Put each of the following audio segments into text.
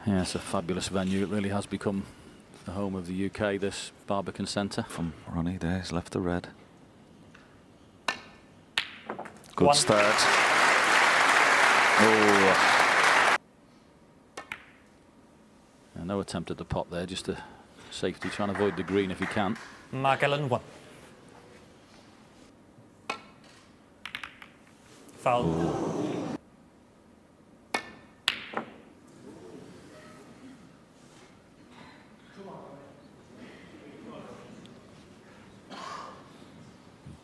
Yeah, it's a fabulous venue. It really has become the home of the UK, this Barbican Centre. From Ronnie there, he's left the red. Good start. Oh. No attempt at the pot there, just a safety, trying to avoid the green if he can. Mark Allen 1. Foul. Ooh.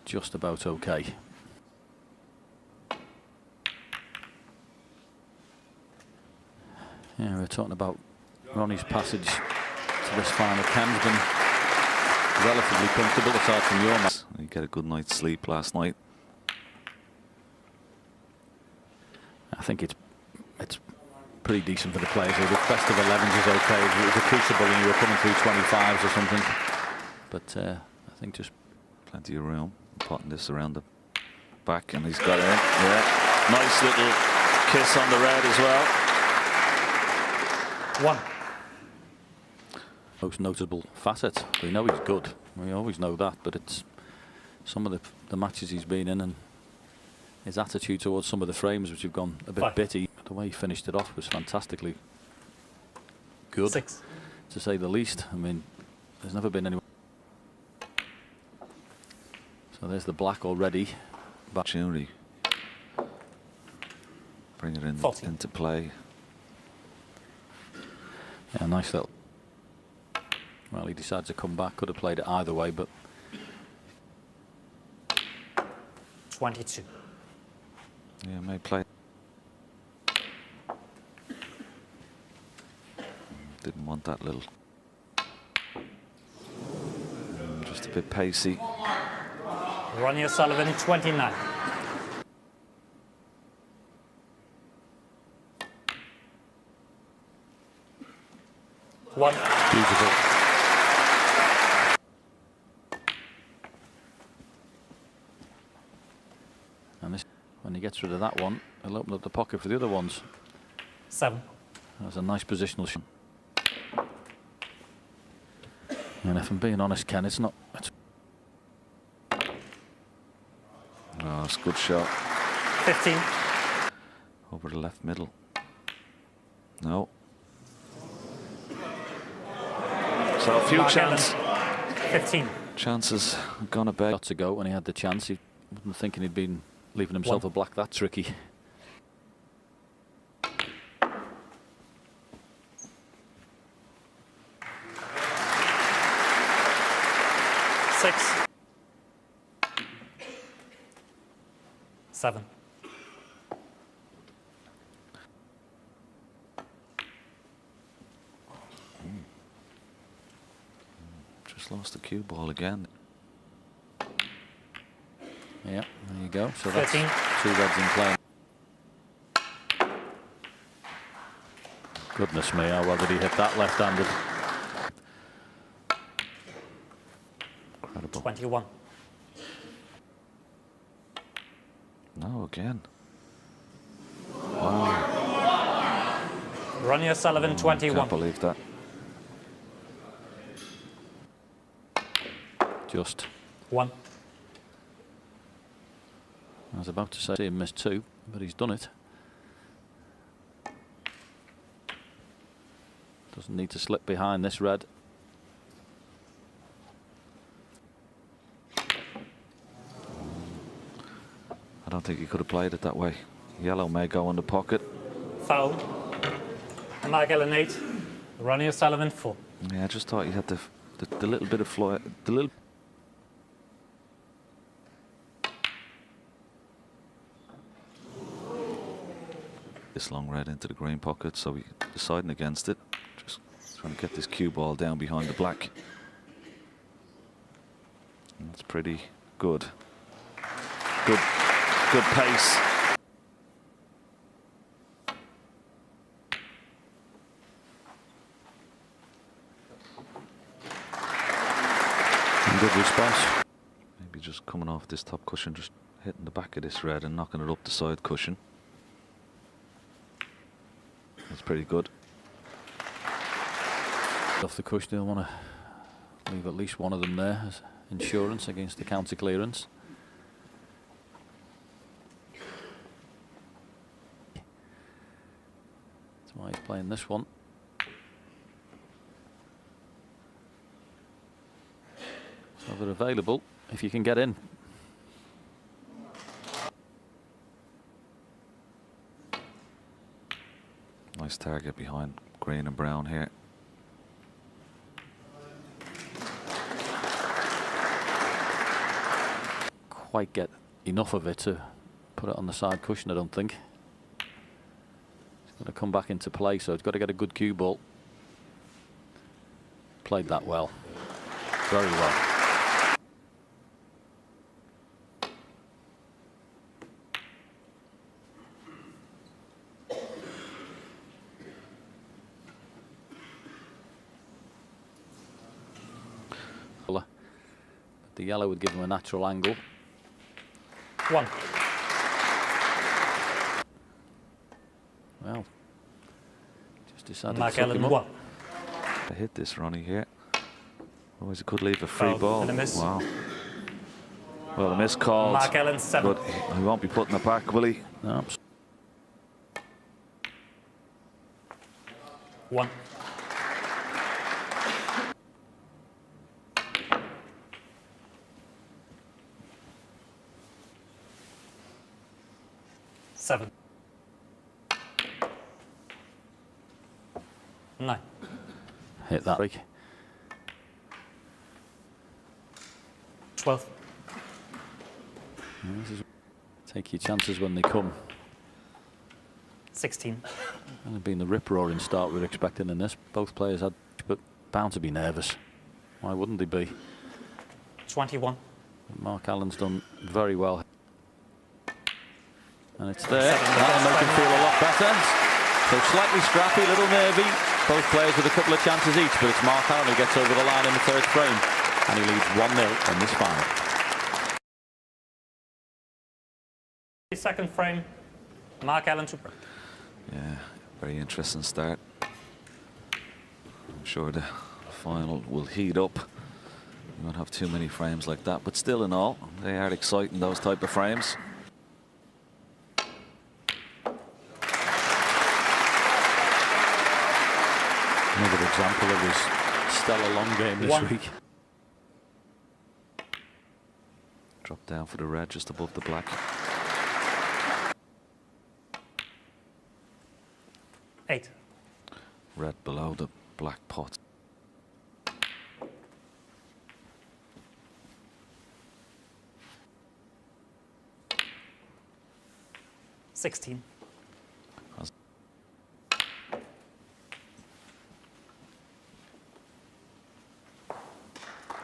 Just about okay. Yeah, we're talking about Ronnie's passage to this final. Ken's been relatively comfortable aside from your match. He get a good night's sleep last night. I think it's pretty decent for the players. The best of 11s is okay. If it was a crucible and you were coming through 25s or something. But I think just plenty of room. Potting this around the back, and he's got it in. Yeah, nice little kiss on the red as well. 1. Most notable facet. We know he's good. We always know that, but it's some of the matches he's been in and his attitude towards some of the frames which have gone a bit bitty. The way he finished it off was fantastically good, 6. to say the least. I mean, there's never been anyone. So there's the black already. Opportunity. Bring it in, into play. Yeah, nice little. Well, he decides to come back. Could have played it either way, but 22. Yeah, may play. Didn't want that little. Just a bit pacey. Ronnie O'Sullivan 29. One. Beautiful. And this, when he gets rid of that one, he'll open up the pocket for the other ones. 7. That's a nice positional shot. And if I'm being honest, Ken, it's not. Oh, it's a good shot. 15. Over the left middle. No. So a few chances. 15. Chances gone a bit. Shots ago when he had the chance, he wasn't thinking he'd been leaving himself a black that tricky. Six. 7. Just lost the cue ball again. Yeah, there you go. So that's 13. 2 reds in play. Goodness me, how well did he hit that left-handed? Incredible. 21. No, again. Wow. Ronnie O'Sullivan 21. Can't believe that. Just. 1. I was about to say he missed 2, but he's done it. Doesn't need to slip behind this red. I don't think he could have played it that way. Yellow may go in the pocket. Foul. Mark Allen 8. Ronnie O'Sullivan 4. Yeah, I just thought he had the little bit of flow, the little. This long red into the green pocket, so he deciding against it. Just trying to get this cue ball down behind the black. And that's pretty good. Good pace. And good response. Maybe just coming off this top cushion, just hitting the back of this red and knocking it up the side cushion. That's pretty good. Off the cushion, they'll want to leave at least one of them there as insurance against the counter clearance. That's why he's playing this one. So they're available if you can get in. Nice target behind green and brown here. Quite get enough of it to put it on the side cushion, I don't think. It's going to come back into play, so it's got to get a good cue ball. Played that well. Very well. The yellow would give him a natural angle. 1. Well, just decided Mark to suck Allen him up. 1. To hit this, Ronnie, here. Otherwise, it could leave a free Foul ball. and a miss. Wow. Well, a miss called. Mark Allen 7. But he won't be putting it back, will he? No. 1. Seven. 9. Hit that break. 12. Take your chances when they come. 16. And it's been the rip-roaring start we're expecting in this. Both players had, but bound to be nervous. Why wouldn't they be? 21. Mark Allen's done very well. And it's there. 7. That'll make him feel a lot better. So slightly scrappy, a little nervy. Both players with a couple of chances each, but it's Mark Allen who gets over the line in the third frame. And he leads 1-0 in this final. Second frame, Mark Allen to break. Yeah, very interesting start. I'm sure the final will heat up. You won't have too many frames like that, but still in all, they are exciting, those type of frames. Another example of his stellar long game this 1. week. Drop down for the red just above the black. 8. Red below the black pot. 16.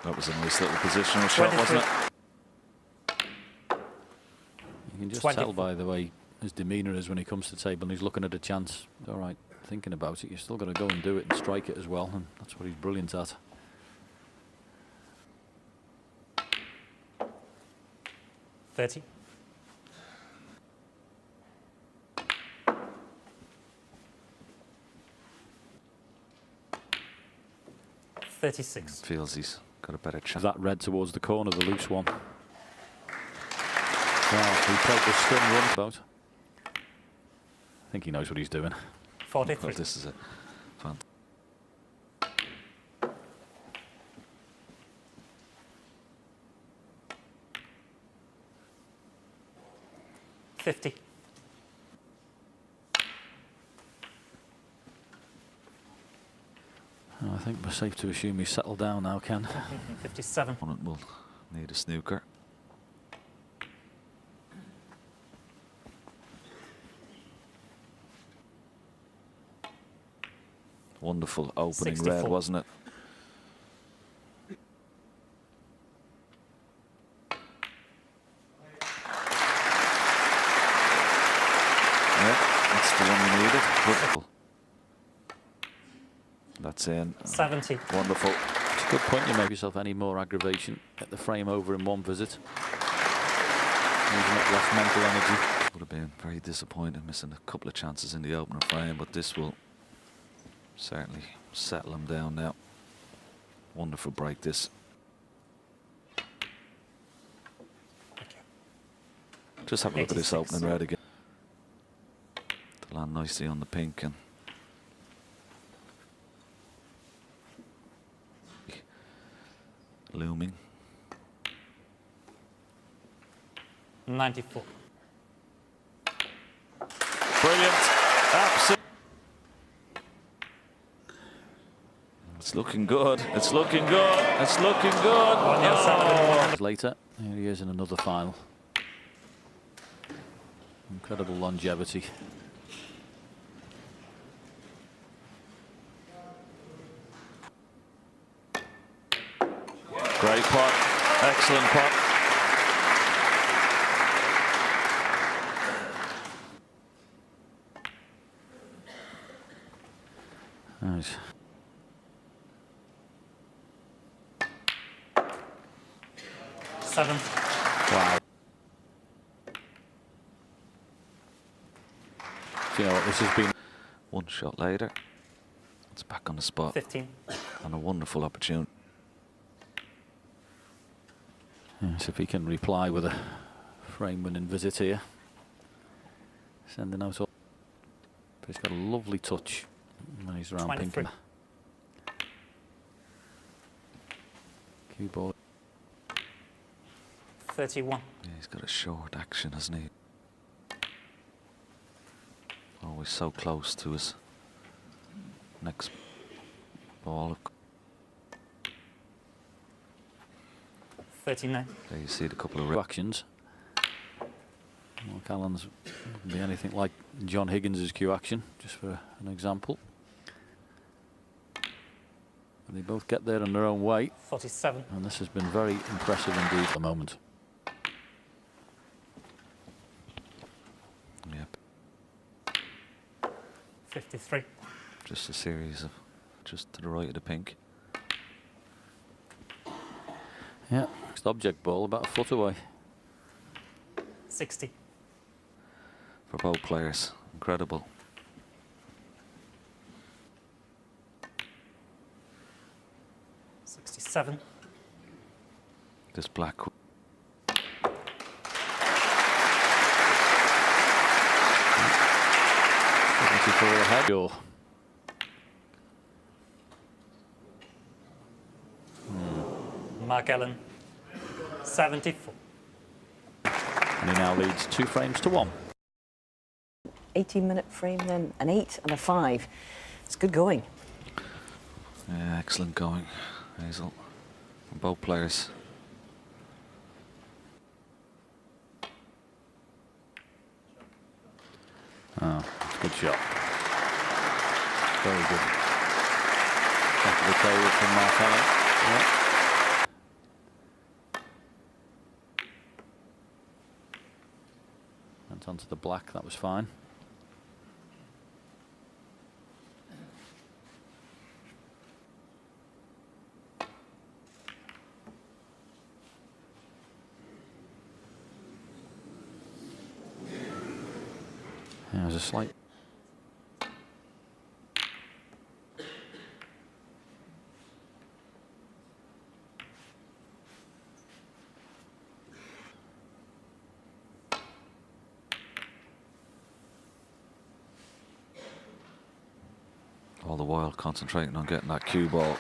That was a nice little positional shot, wasn't it? You can just 20. tell by the way his demeanour is when he comes to the table and he's looking at a chance. All right, thinking about it, you've still got to go and do it and strike it as well, and that's what he's brilliant at. 30. 36. Feels he's got a better chance. That red towards the corner, the loose one. Well, he played the stun run about. I think he knows what he's doing. 43. Well, this is a fun. 50. I think we're safe to assume he's settled down now, Ken. 57. Opponent will need a snooker. Wonderful opening 64. red, wasn't it? Yeah, that's the one we needed. Wonderful. That's in. 70. Wonderful. It's a good point. You make yourself any more aggravation. Get the frame over in one visit. Using up less mental energy. Would have been very disappointing missing a couple of chances in the opening frame, but this will certainly settle him down now. Wonderful break this. Just have a look at this 86. opening red again. To land nicely on the pink and looming. 94. Brilliant. Absolutely. It's looking good. It's looking good. It's looking good. 107. Later, here he is in another final. Incredible longevity. Great pot. Excellent pot. Nice. Seven. Wow. Do you know what this has been? One shot later. It's back on the spot. 15. And a wonderful opportunity. Yes, if he can reply with a frame-winning visit here. Sending out all. But he's got a lovely touch when he's around 23. pink. Cue ball. 31. Yeah, he's got a short action, hasn't he? Always so close to his next ball. 39. There you see the couple of Actions. Mark Allen's wouldn't be anything like John Higgins' cue action, just for an example. And they both get there in their own way, 47. and this has been very impressive indeed at the moment. Yep. 53. Just a series of just to the right of the pink. Yeah, next object ball about a foot away. 60. For both players. Incredible. Seven. This black. 74 ahead. Sure. Mark Allen. 74. And he now leads 2 frames to 1. 18-minute frame then, an 8 and a 5. It's good going. Yeah, excellent going, Hazel. From both players. Oh, good shot. Very good. Back of the table from Mark Allen. Yeah. Went onto the black, that was fine. Yeah, there's a slight. All the while concentrating on getting that cue ball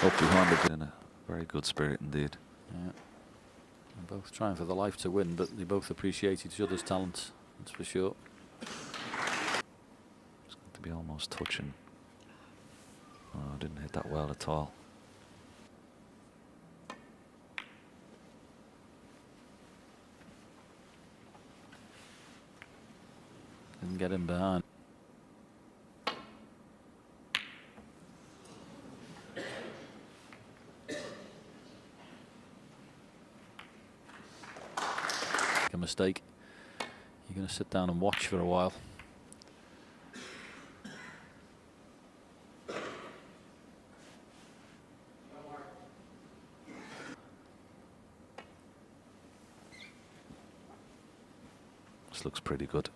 up behind it in a very good spirit indeed. Yeah. They're both trying for the life to win, but they both appreciate each other's talents, that's for sure. It's got to be almost touching. Oh, didn't hit that well at all. Didn't get him behind. A mistake. You're going to sit down and watch for a while. This looks pretty good.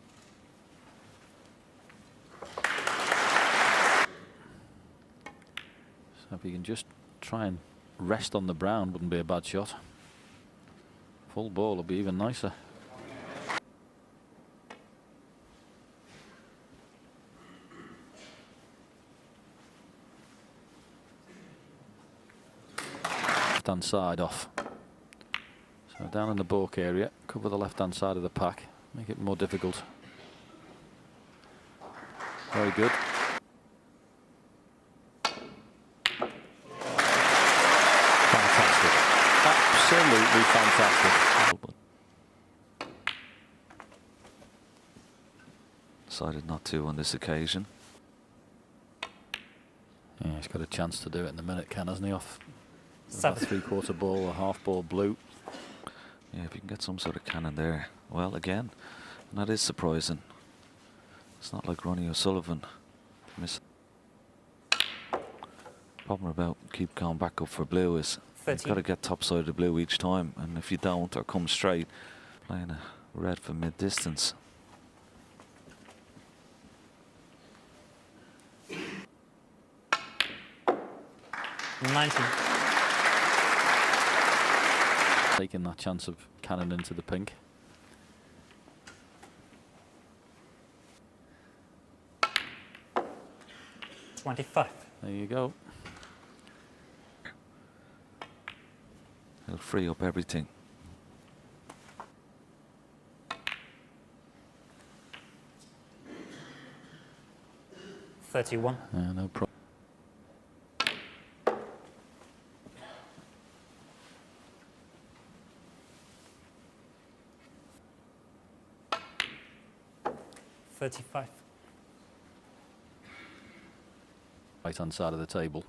So if you can just try and rest on the brown wouldn't be a bad shot. Full ball would be even nicer. Left-hand side off. So down in the balk area, cover the left-hand side of the pack, make it more difficult. Very good. Fantastic. Absolutely fantastic. Decided not to on this occasion. Yeah, he's got a chance to do it in a minute, Ken, hasn't he? Off a 7. three-quarter ball, a half ball blue. Yeah, if you can get some sort of cannon there. Well, again, and that is surprising. It's not like Ronnie O'Sullivan. Miss. Problem about keep going back up for blue is you've 13. got to get top side of the blue each time, and if you don't or come straight, playing a red for mid-distance. Taking that chance of cannon into the pink. $25. There you go. It'll free up everything. $31. No problem. $35. Right hand side of the table.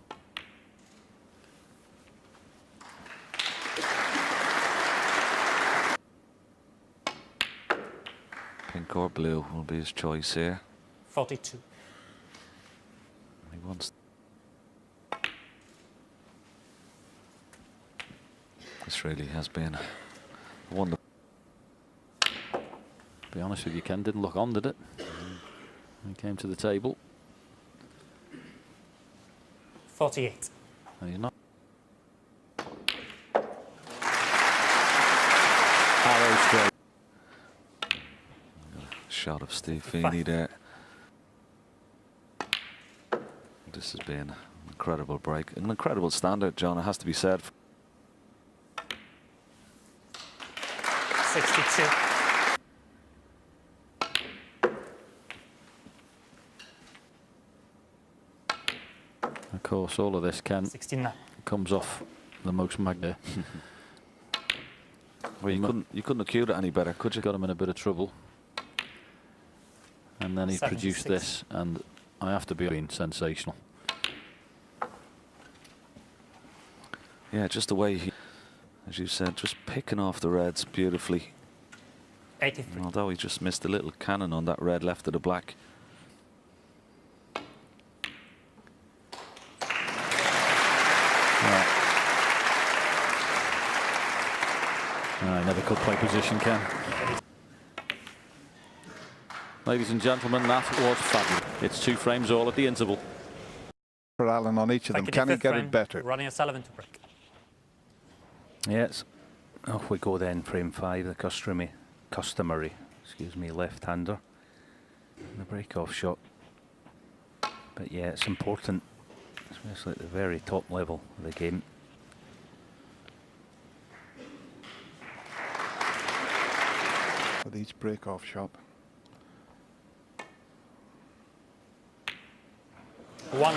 Pink or blue will be his choice here. 42. He wants. This really has been a wonderful. To be honest with you, Ken, didn't look on, did it? He came to the table. 48. And he's not. Arrow straight. Shot of Steve Feeney there. This has been an incredible break. An incredible standard, John, it has to be said. 62. Of course, all of this, Ken, 69. comes off the most magnet. Well, you couldn't have cued it any better, could you? Got him in a bit of trouble. And then he 76. produced this, and I have to be sensational. Yeah, just the way he, as you said, just picking off the reds beautifully. 83. Although he just missed a little cannon on that red left of the black. I never could play position, Ken. Ladies and gentlemen, that was fabulous. It's 2 frames all at the interval. For Alan on each of them. Can he get it better? Ronnie O'Sullivan to break. Yes. Off we go then, frame 5, the customary, left-hander. The break-off shot. But yeah, it's important, especially at the very top level of the game. With each break-off shot. 1.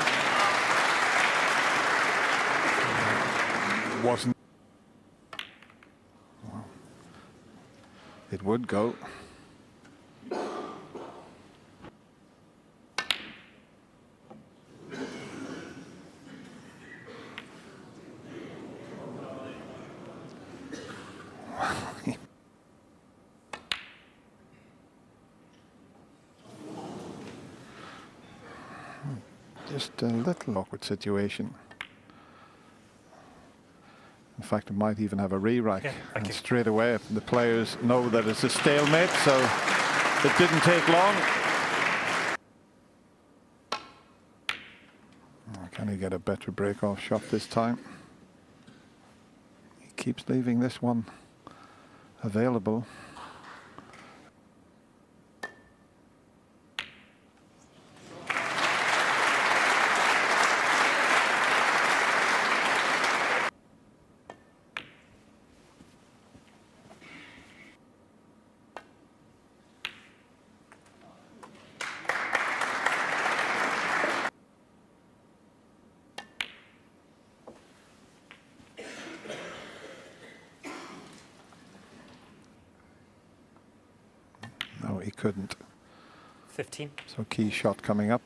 Wasn't. Well, it would go. Just a little awkward situation. In fact, it might even have a re-rack. Yeah, And straight away, the players know that it's a stalemate, so it didn't take long. Oh, can he May get a better break-off shot this time. He keeps leaving this one available. No, he couldn't. 15. So key shot coming up.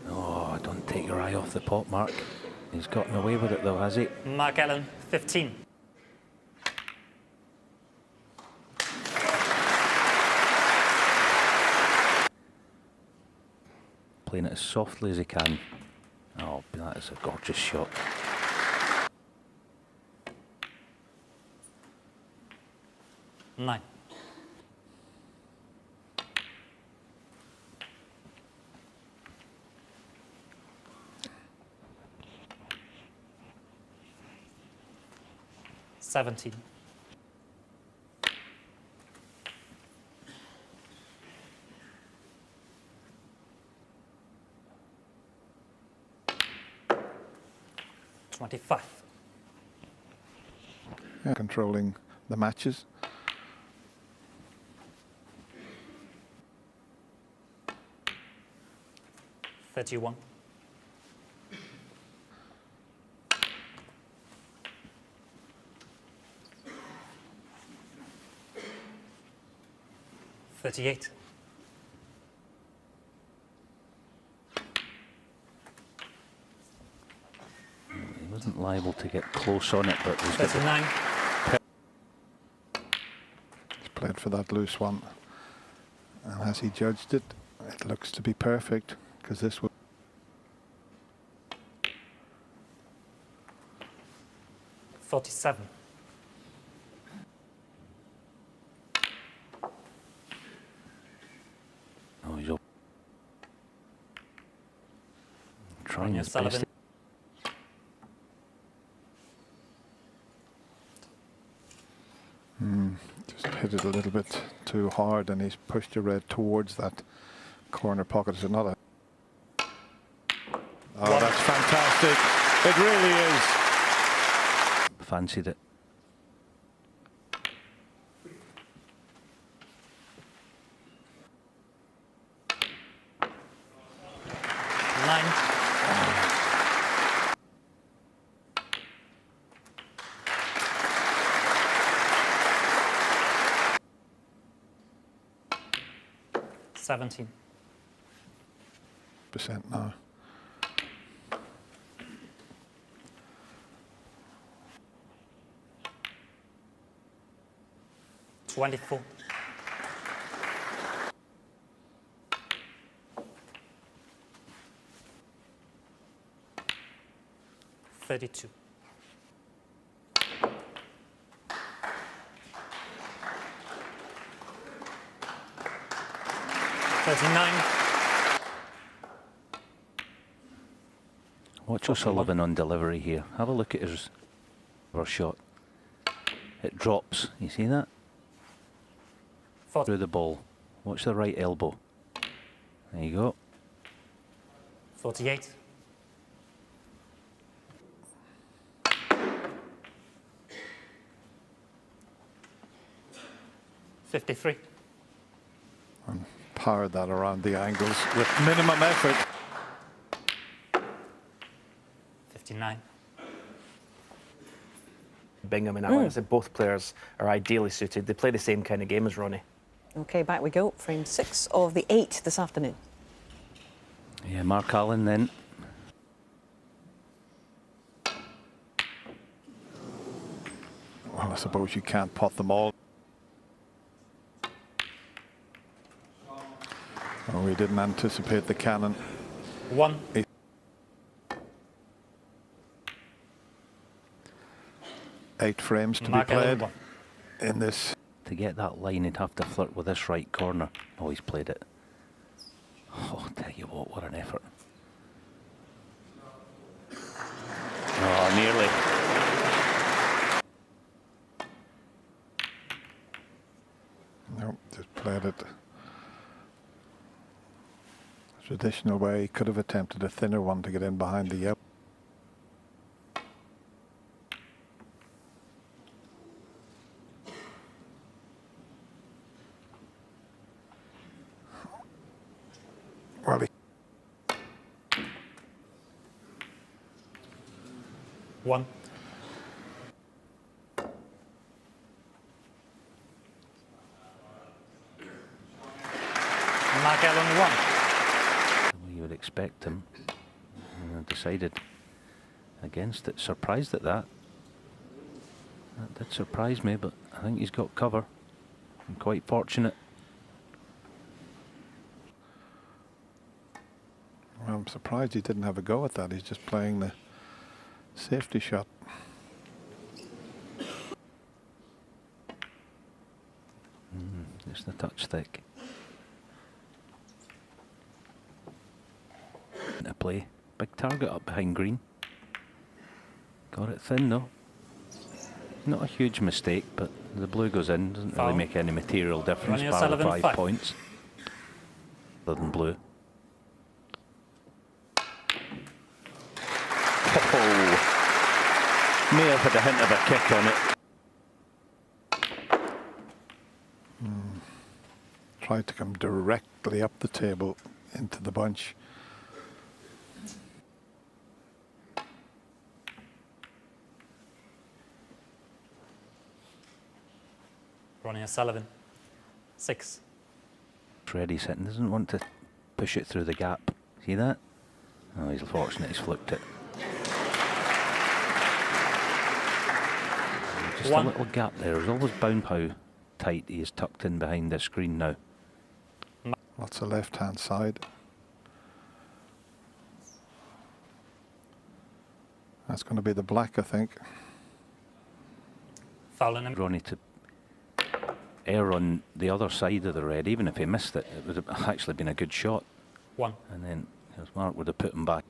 Oh, don't take your eye off the pot, Mark. He's gotten away with it though, has he? Mark Allen, 15. Playing it as softly as he can. Oh, that is a gorgeous shot. Nine. Seventeen. $25. Yeah, controlling the matches. $31. $38. He wasn't liable to get close on it, but he's got the 39. He's played for that loose one. And as he judged it, it looks to be perfect, because this was 47. Oh, he's up. Trying Ronnie his best. O'Sullivan. just hit it a little bit too hard, and he's pushed your red towards that corner pocket. It's another. Oh, that's fantastic. It really is. Fancied it. Nine. $17. Percent now. $24. $32. $39. Watch O'Sullivan on delivery here. Have a look at his reverse shot. It drops. You see that? 40. Through the ball. Watch the right elbow. There you go. 48. $53. And powered that around the angles with minimum effort. 59. Bingham and Allen. I said both players are ideally suited. They play the same kind of game as Ronnie. Okay, back we go. Frame 6 of the 8 this afternoon. Yeah, Mark Allen then. Well, I suppose you can't pot them all. Oh, we didn't anticipate the cannon. 1. 8 frames to be Mark Allen, played 1. in this. To get that line, he'd have to flirt with this right corner. Oh, he's played it. Oh, tell you what an effort. Oh, nearly. No, just played it traditional way. He could have attempted a thinner one to get in behind the yellow. Well, he 1. Mark Allen 1. Well, you would expect him. And I decided against it. Surprised at that. That did surprise me, but I think he's got cover. I'm quite fortunate. Well, I'm surprised he didn't have a go at that. He's just playing the safety shot. Just a touch thick. A play. Big target up behind green. Got it thin though. Not a huge mistake, but the blue goes in. Doesn't really Foul. make any material difference. Ronnie Bar the O'Sullivan, 5 5. points. Other than blue. Oh. May have had a hint of a kick on it. Tried to come directly up the table into the bunch. Ronnie O'Sullivan 6. Freddie's hitting, doesn't want to push it through the gap. See that? Oh, he's fortunate he's flipped it. Just 1. a little gap there. There's always bound how tight he is tucked in behind the screen now. Lots of left-hand side. That's going to be the black, I think. Fouling him. Ronnie to err on the other side of the red. Even if he missed it, it would have actually been a good shot. 1. And then his Mark would have put him back.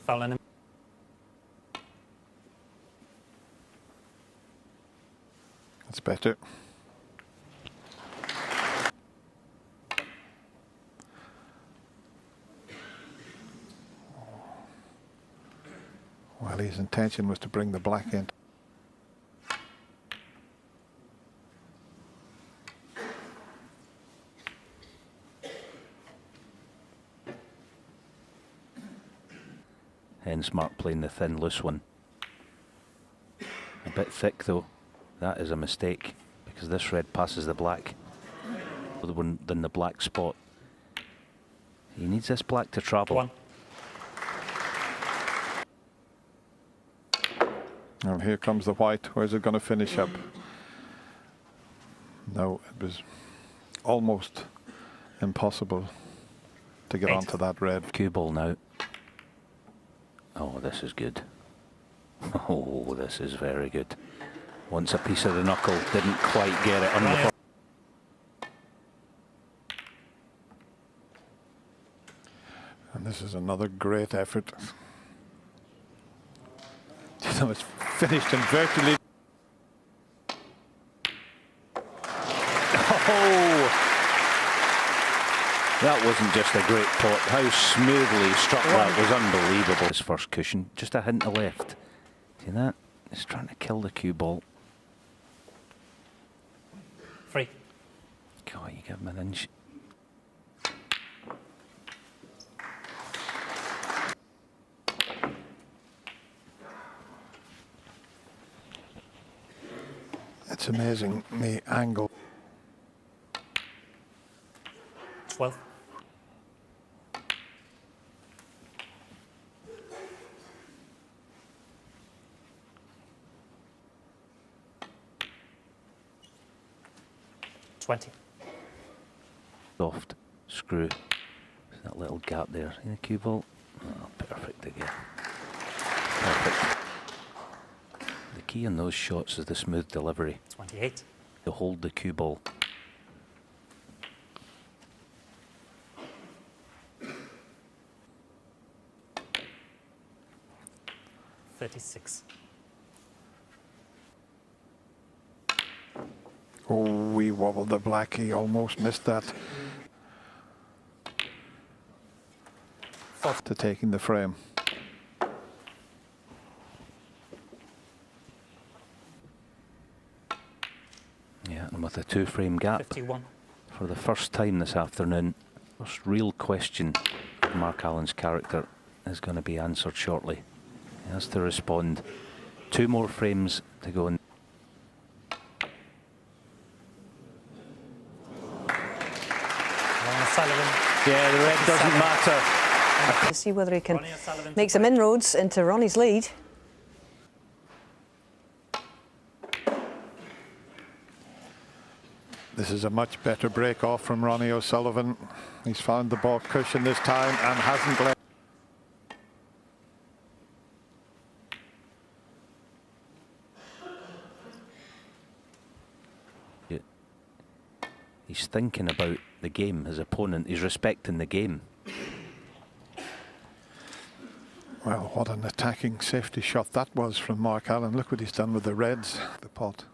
Fouling him. That's better. Well, his intention was to bring the black in. Hence Mark playing the thin, loose one. A bit thick though. That is a mistake because this red passes the black than the black spot. He needs this black to travel. 1. And here comes the white. Where's it going to finish up? No, it was almost impossible to get 8. onto that red. Cue ball now. Oh, this is good. Oh, this is very good. Once a piece of the knuckle, didn't quite get it on the. And this is another great effort. You know, it's finished and virtually. Oh! That wasn't just a great pot. How smoothly he struck that was unbelievable. His first cushion, just a hint of left. See that? He's trying to kill the cue ball. 3. God, you give him an inch. It's amazing the angle. 12. Soft screw. That little gap there. See the cue ball? Oh, perfect again. Perfect. The key in those shots is the smooth delivery. 28. To hold the cue ball. Oh, we wobbled the black. He almost missed that. To taking the frame. Yeah, and with a 2-frame gap 51. for the first time this afternoon, first real question of Mark Allen's character is going to be answered shortly. He has to respond. 2 more frames to go. Ronnie O'Sullivan. Yeah, the red doesn't matter. To see whether he can Ronnie O'Sullivan to make some break. inroads into Ronnie's lead. This is a much better break off from Ronnie O'Sullivan. He's found the ball cushion this time and hasn't let. He's thinking about the game, his opponent. He's respecting the game. Well, what an attacking safety shot that was from Mark Allen. Look what he's done with the reds, the pot.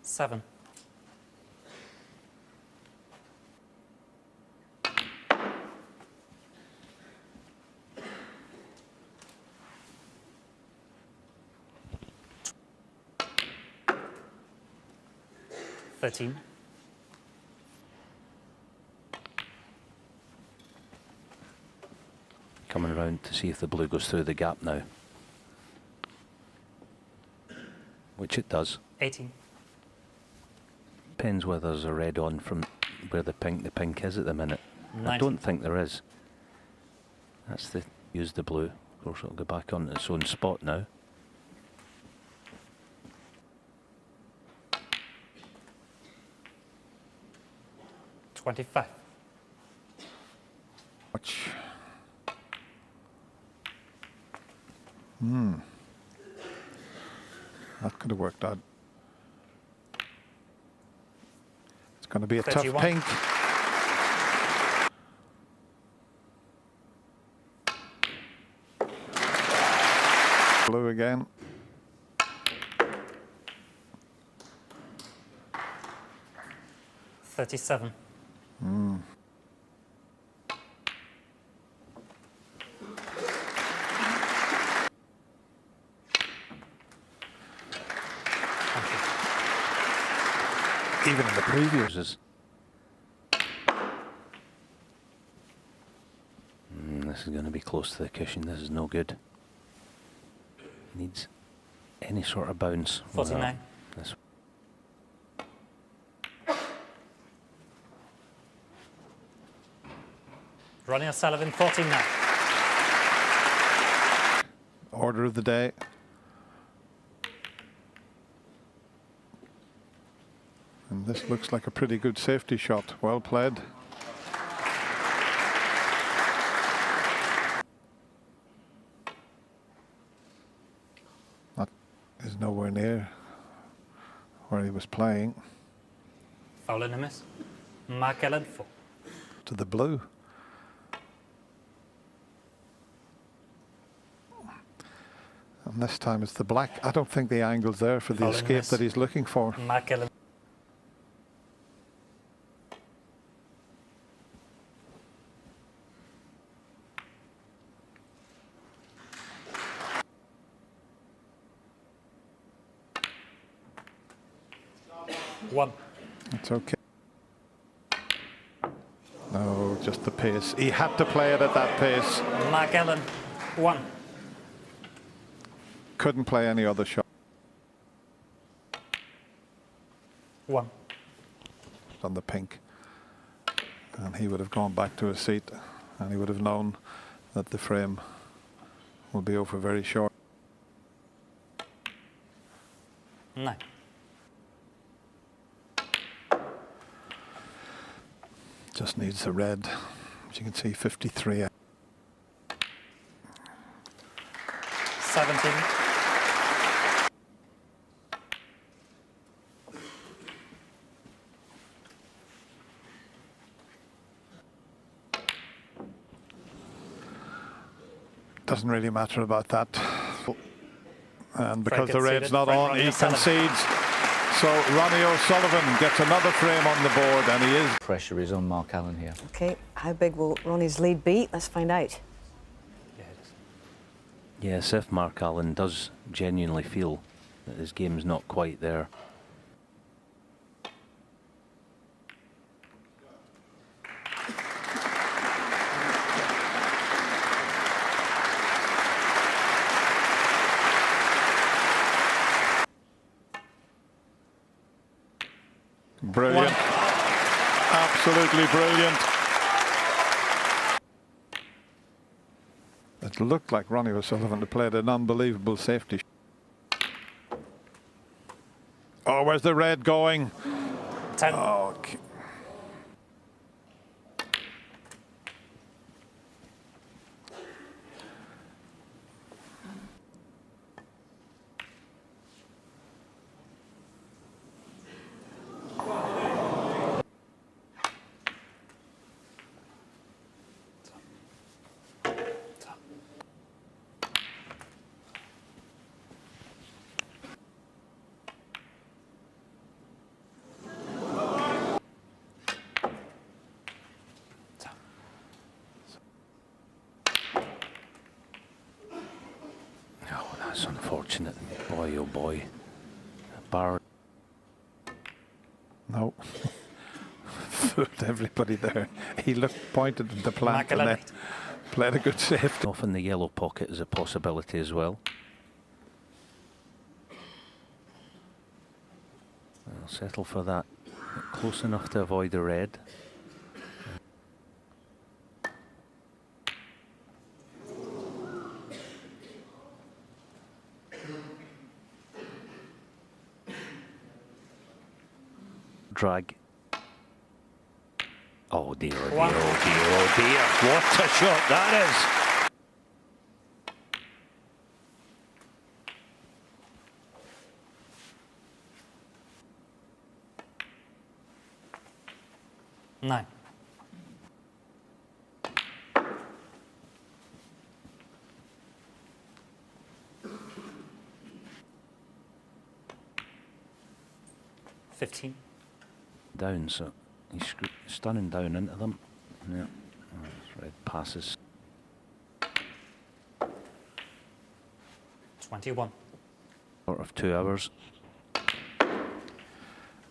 Seven. Thirteen. Coming around to see if the blue goes through the gap now. Which it does. 18. Depends whether there's a red on from where the pink is at the minute. I 19. don't think there is. That's the use the blue. Of course it'll go back on its own spot now. $25. Watch. That could have worked out. It's going to be a 31. tough pink. Blue again. $37. Even in the previews. This is going to be close to the cushion. This is no good. Needs any sort of bounce. 49. This. Ronnie O'Sullivan, 49. Order of the day. And this looks like a pretty good safety shot. Well played. That is nowhere near where he was playing. Foul and a miss. Mark Allen, 4. To the blue. And this time it's the black. I don't think the angle's there for the Foul and escape miss. that he's looking for. Mark Allen. One. It's okay. No, just the pace. He had to play it at that pace. Mark Allen, 1. Couldn't play any other shot. 1. On the pink. And he would have gone back to his seat and he would have known that the frame will be over very short. 9. Just needs the red. As you can see, 53. 17. Doesn't really matter about that. And because the conceded. red's not Frank on, Ronnie he O'Sullivan. concedes. So Ronnie O'Sullivan gets another frame on the board, and he is. Pressure is on Mark Allen here. Okay, how big will Ronnie's lead be? Let's find out. Yeah, it is. Yes, if Mark Allen does genuinely feel that his game's not quite there. Brilliant. Absolutely brilliant. It looked like Ronnie O'Sullivan had played an unbelievable safety. Oh, where's the red going? 10. Oh, okay. Oh, that's unfortunate. Boy, oh boy. Bar. No. Fooled everybody there. He pointed at the plant and then played a good safety. Off in the yellow pocket is a possibility as well. I'll settle for that. Close enough to avoid the red. Drag. Oh dear, oh dear, oh dear, oh dear. What a shot that is. Nine. $15. Down, so he's stunning down into them. Yeah, red passes. 21. Sort of 2 hours.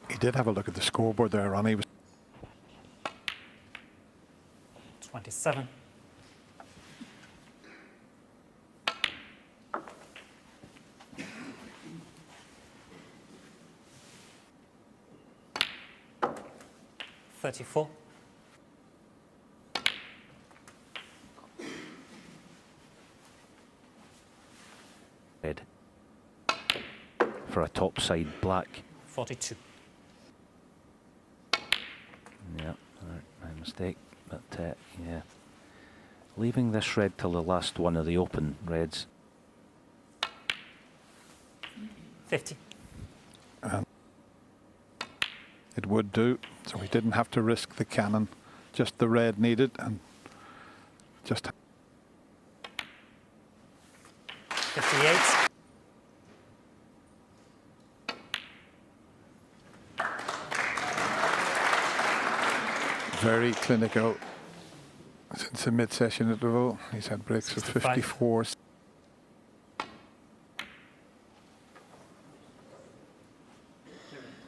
He did have a look at the scoreboard there, Ronnie. 27. $34. Red. For a top side black. 42. Yeah, right, my mistake. But yeah. Leaving this red till the last one of the open reds. 50. It would do, so he didn't have to risk the cannon. Just the red needed, and just 58. very clinical since the mid-session interval. He's had breaks of 54.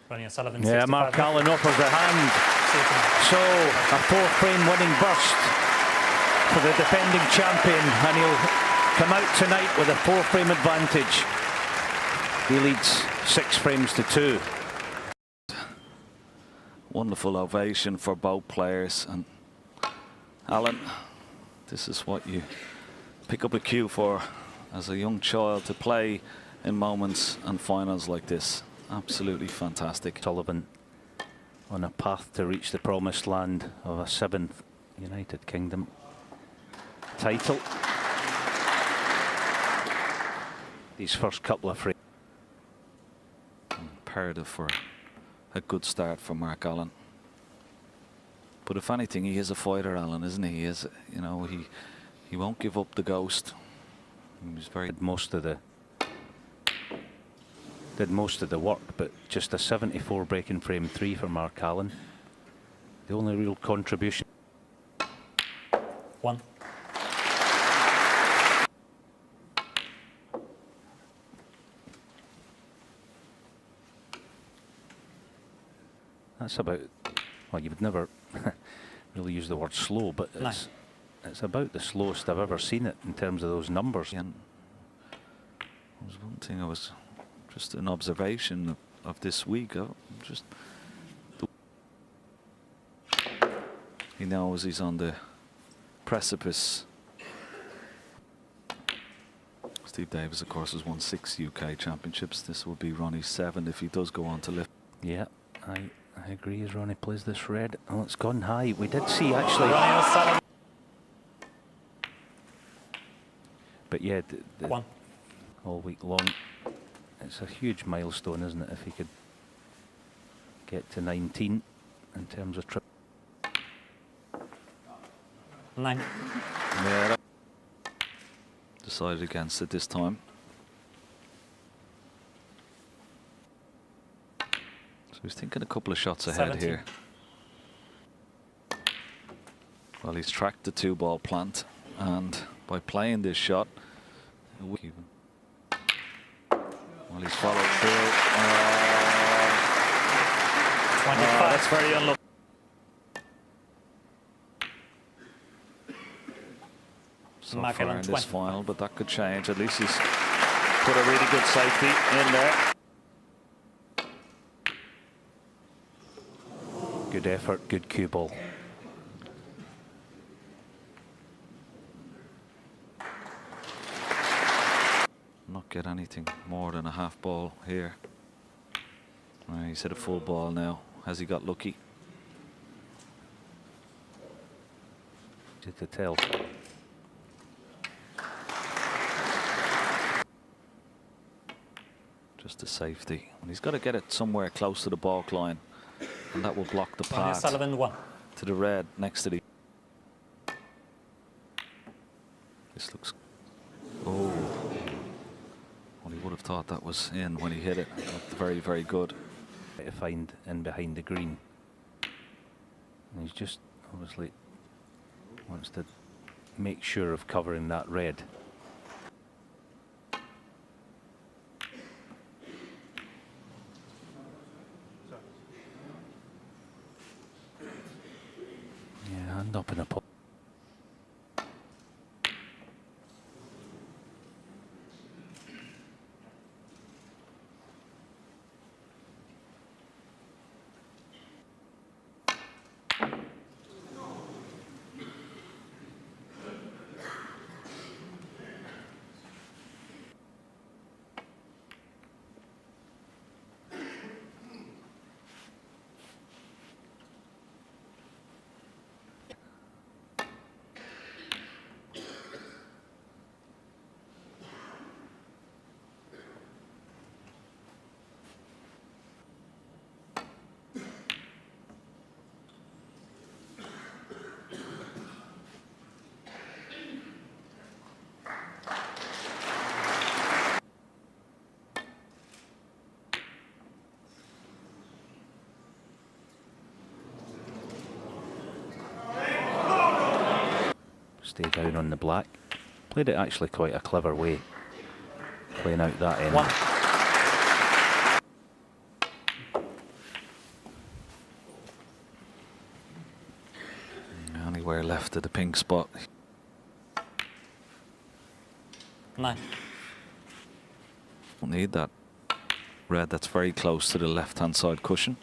Ronnie O'Sullivan. Yeah, 65. Mark Allen offers a hand. So a 4th frame winning burst for the defending champion, and he'll come out tonight with a 4 frame advantage. He leads 6 frames to 2. Wonderful ovation for both players, and Alan, this is what you pick up a cue for as a young child to play in moments and finals like this. Absolutely fantastic. Sullivan on a path to reach the promised land of a 7th United Kingdom title. These first couple of frames. Imperative for a good start for Mark Allen. But if anything, he is a fighter, Allen, isn't he? He is, you know, he won't give up the ghost. He was very Did most of the work, but just a 74 breaking frame 3 for Mark Allen. The only real contribution. 1. That's about, well, you would never really use the word slow, but it's about the slowest I've ever seen it in terms of those numbers. And there was one thing I was just an observation of this week. He knows he's on the precipice. Steve Davis, of course, has won 6 UK championships. This will be Ronnie's 7th if he does go on to lift. Yeah, I agree as Ronnie plays this red. Oh, it's gone high. We did see actually. Ronnie O'Sullivan. But yeah, 1. all week long, it's a huge milestone, isn't it, if he could get to 19 in terms of trip. 9. Yeah, decided against it this time. So he's thinking a couple of shots ahead 17. here. Well, he's tracked the 2-ball plant, and by playing this shot, well, he's followed through. 25. That's very unlucky. So Mark far Allen, in 20. this final, but that could change. At least he's put a really good safety in there. Good effort, good cue ball. Not get anything more than a half ball here. He's hit a full ball now. Has he got lucky? To tell. Just a safety. And he's got to get it somewhere close to the balk line, and that will block the Ronnie path O'Sullivan, 1. to the red next to the. This looks. Oh. Well, he would have thought that was in when he hit it. Looked very, very good. To find in behind the green. And he's just obviously wants to make sure of covering that red. Yeah, hand up in a pot. Stay down on the black. Played it actually quite a clever way, playing out that end. 1. Anywhere left of the pink spot. 9. Don't need that red that's very close to the left-hand side cushion.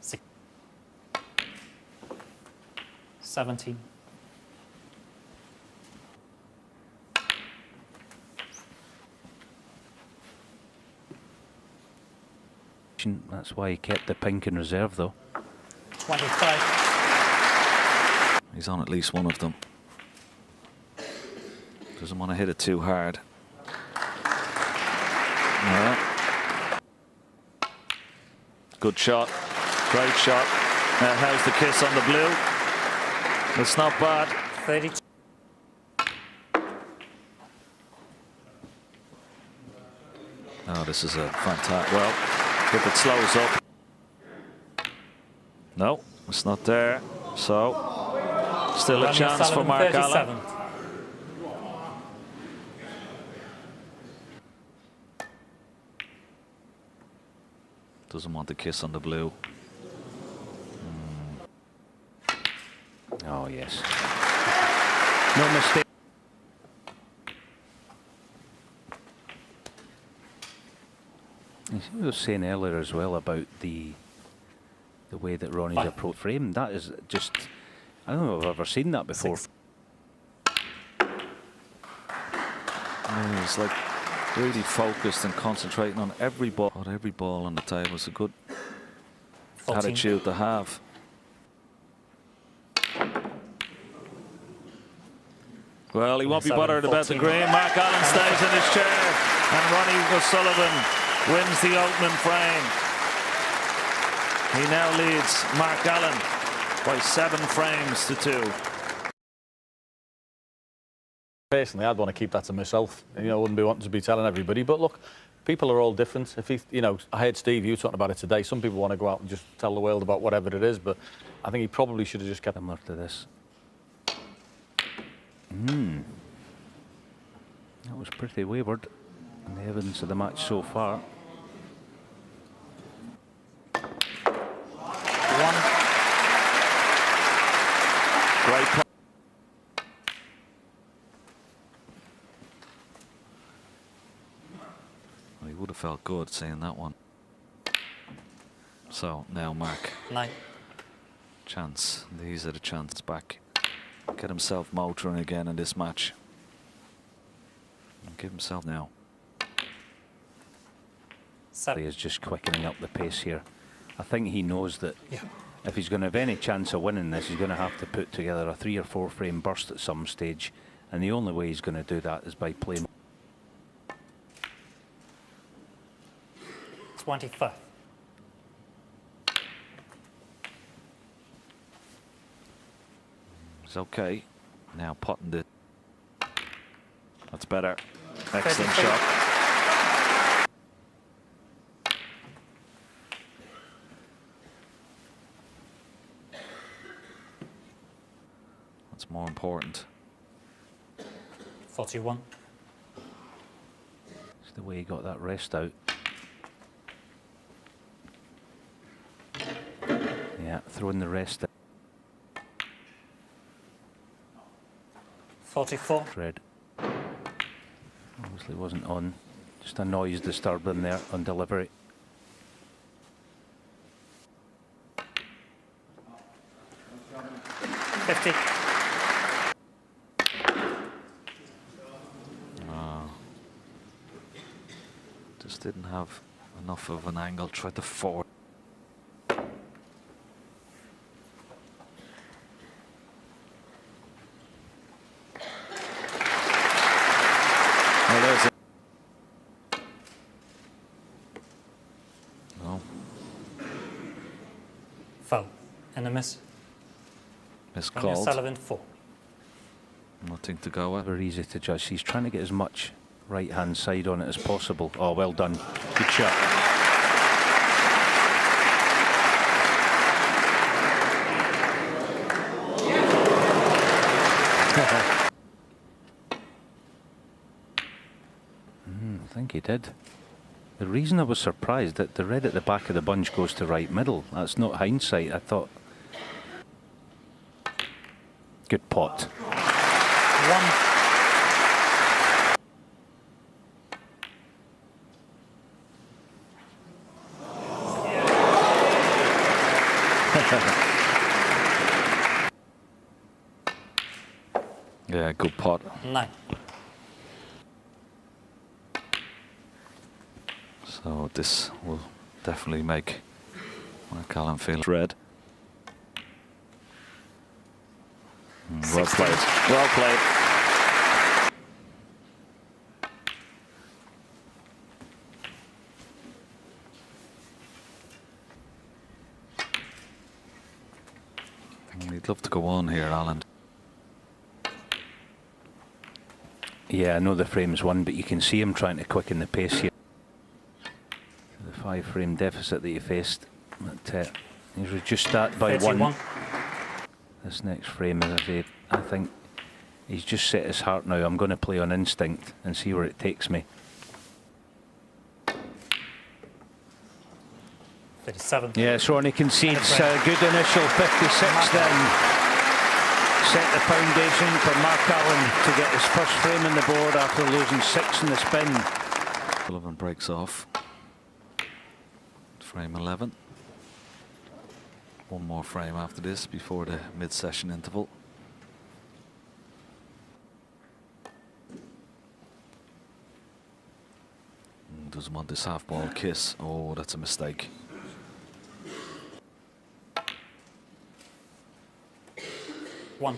6. 17. action. That's why he kept the pink in reserve, though. 25. He's on at least one of them. Doesn't want to hit it too hard. No. Good shot. Great shot. Now how's the kiss on the blue? It's not bad. 32. Oh, this is a fantastic. Well, if it slows up. No, it's not there. So, still a Ronnie chance for O'Sullivan, Mark 37. Allen. Doesn't want the kiss on the blue. Oh, yes. No mistake. You see what I was saying earlier as well about the way that Ronnie's approach frame. That is just, I don't know if I've ever seen that before. Yeah, he's like really focused and concentrating on every ball. Every ball on the table. It's a good 14. attitude to have. Well, he won't be 27, bothered about the 14. green. Mark Allen stays in his chair, and Ronnie O'Sullivan wins the opening frame. He now leads Mark Allen by 7 frames to 2. Personally, I'd want to keep that to myself. You know, I wouldn't be wanting to be telling everybody. But look, people are all different. If he, you know, I heard Steve, you talking about it today. Some people want to go out and just tell the world about whatever it is, but I think he probably should have just kept. Similar to this. That was pretty wayward in the evidence of the match so far. 1. Great play. Well, he would have felt good seeing that one. So now Mark, 9. chance. These are the chances back. Get himself motoring again in this match. And give himself now. 7. He is just quickening up the pace here. I think he knows that if he's going to have any chance of winning this, he's going to have to put together a 3 or 4 frame burst at some stage, and the only way he's going to do that is by playing. 25. It's okay. Now potting it. That's better. Excellent shot. That's more important. 41. It's the way he got that rest out. Yeah, throwing the rest out. 44. Red. Obviously wasn't on. Just a noise disturbed him there on delivery. Just didn't have enough of an angle. Tried to forward. Well, there's it. No, Foul. And a miss. Ronnie miscalled. O'Sullivan, 4. Nothing to go at. Very easy to judge. He's trying to get as much right hand side on it as possible. Oh, well done. Good shot. I think he did. The reason I was surprised that the red at the back of the bunch goes to right middle. That's not hindsight. I thought. Good pot. 1. Yeah, good pot. 9. So this will definitely make Mark Allen feel red. Well played. Well played. He'd love to go on here, Alan. Yeah, I know the frame's won, but you can see him trying to quicken the pace here. The 5-frame deficit that he faced, but he's reduced that by 31. one. This next frame, as I say, I think he's just set his heart now. I'm going to play on instinct and see where it takes me. 37. Yes, Ronnie concedes a good initial 56 then. Set the foundation for Mark Allen to get his first frame in the board after losing 6 in the spin. Sullivan breaks off. Frame 11. One more frame after this before the mid-session interval. Doesn't want this half-ball kiss. Oh, that's a mistake. One.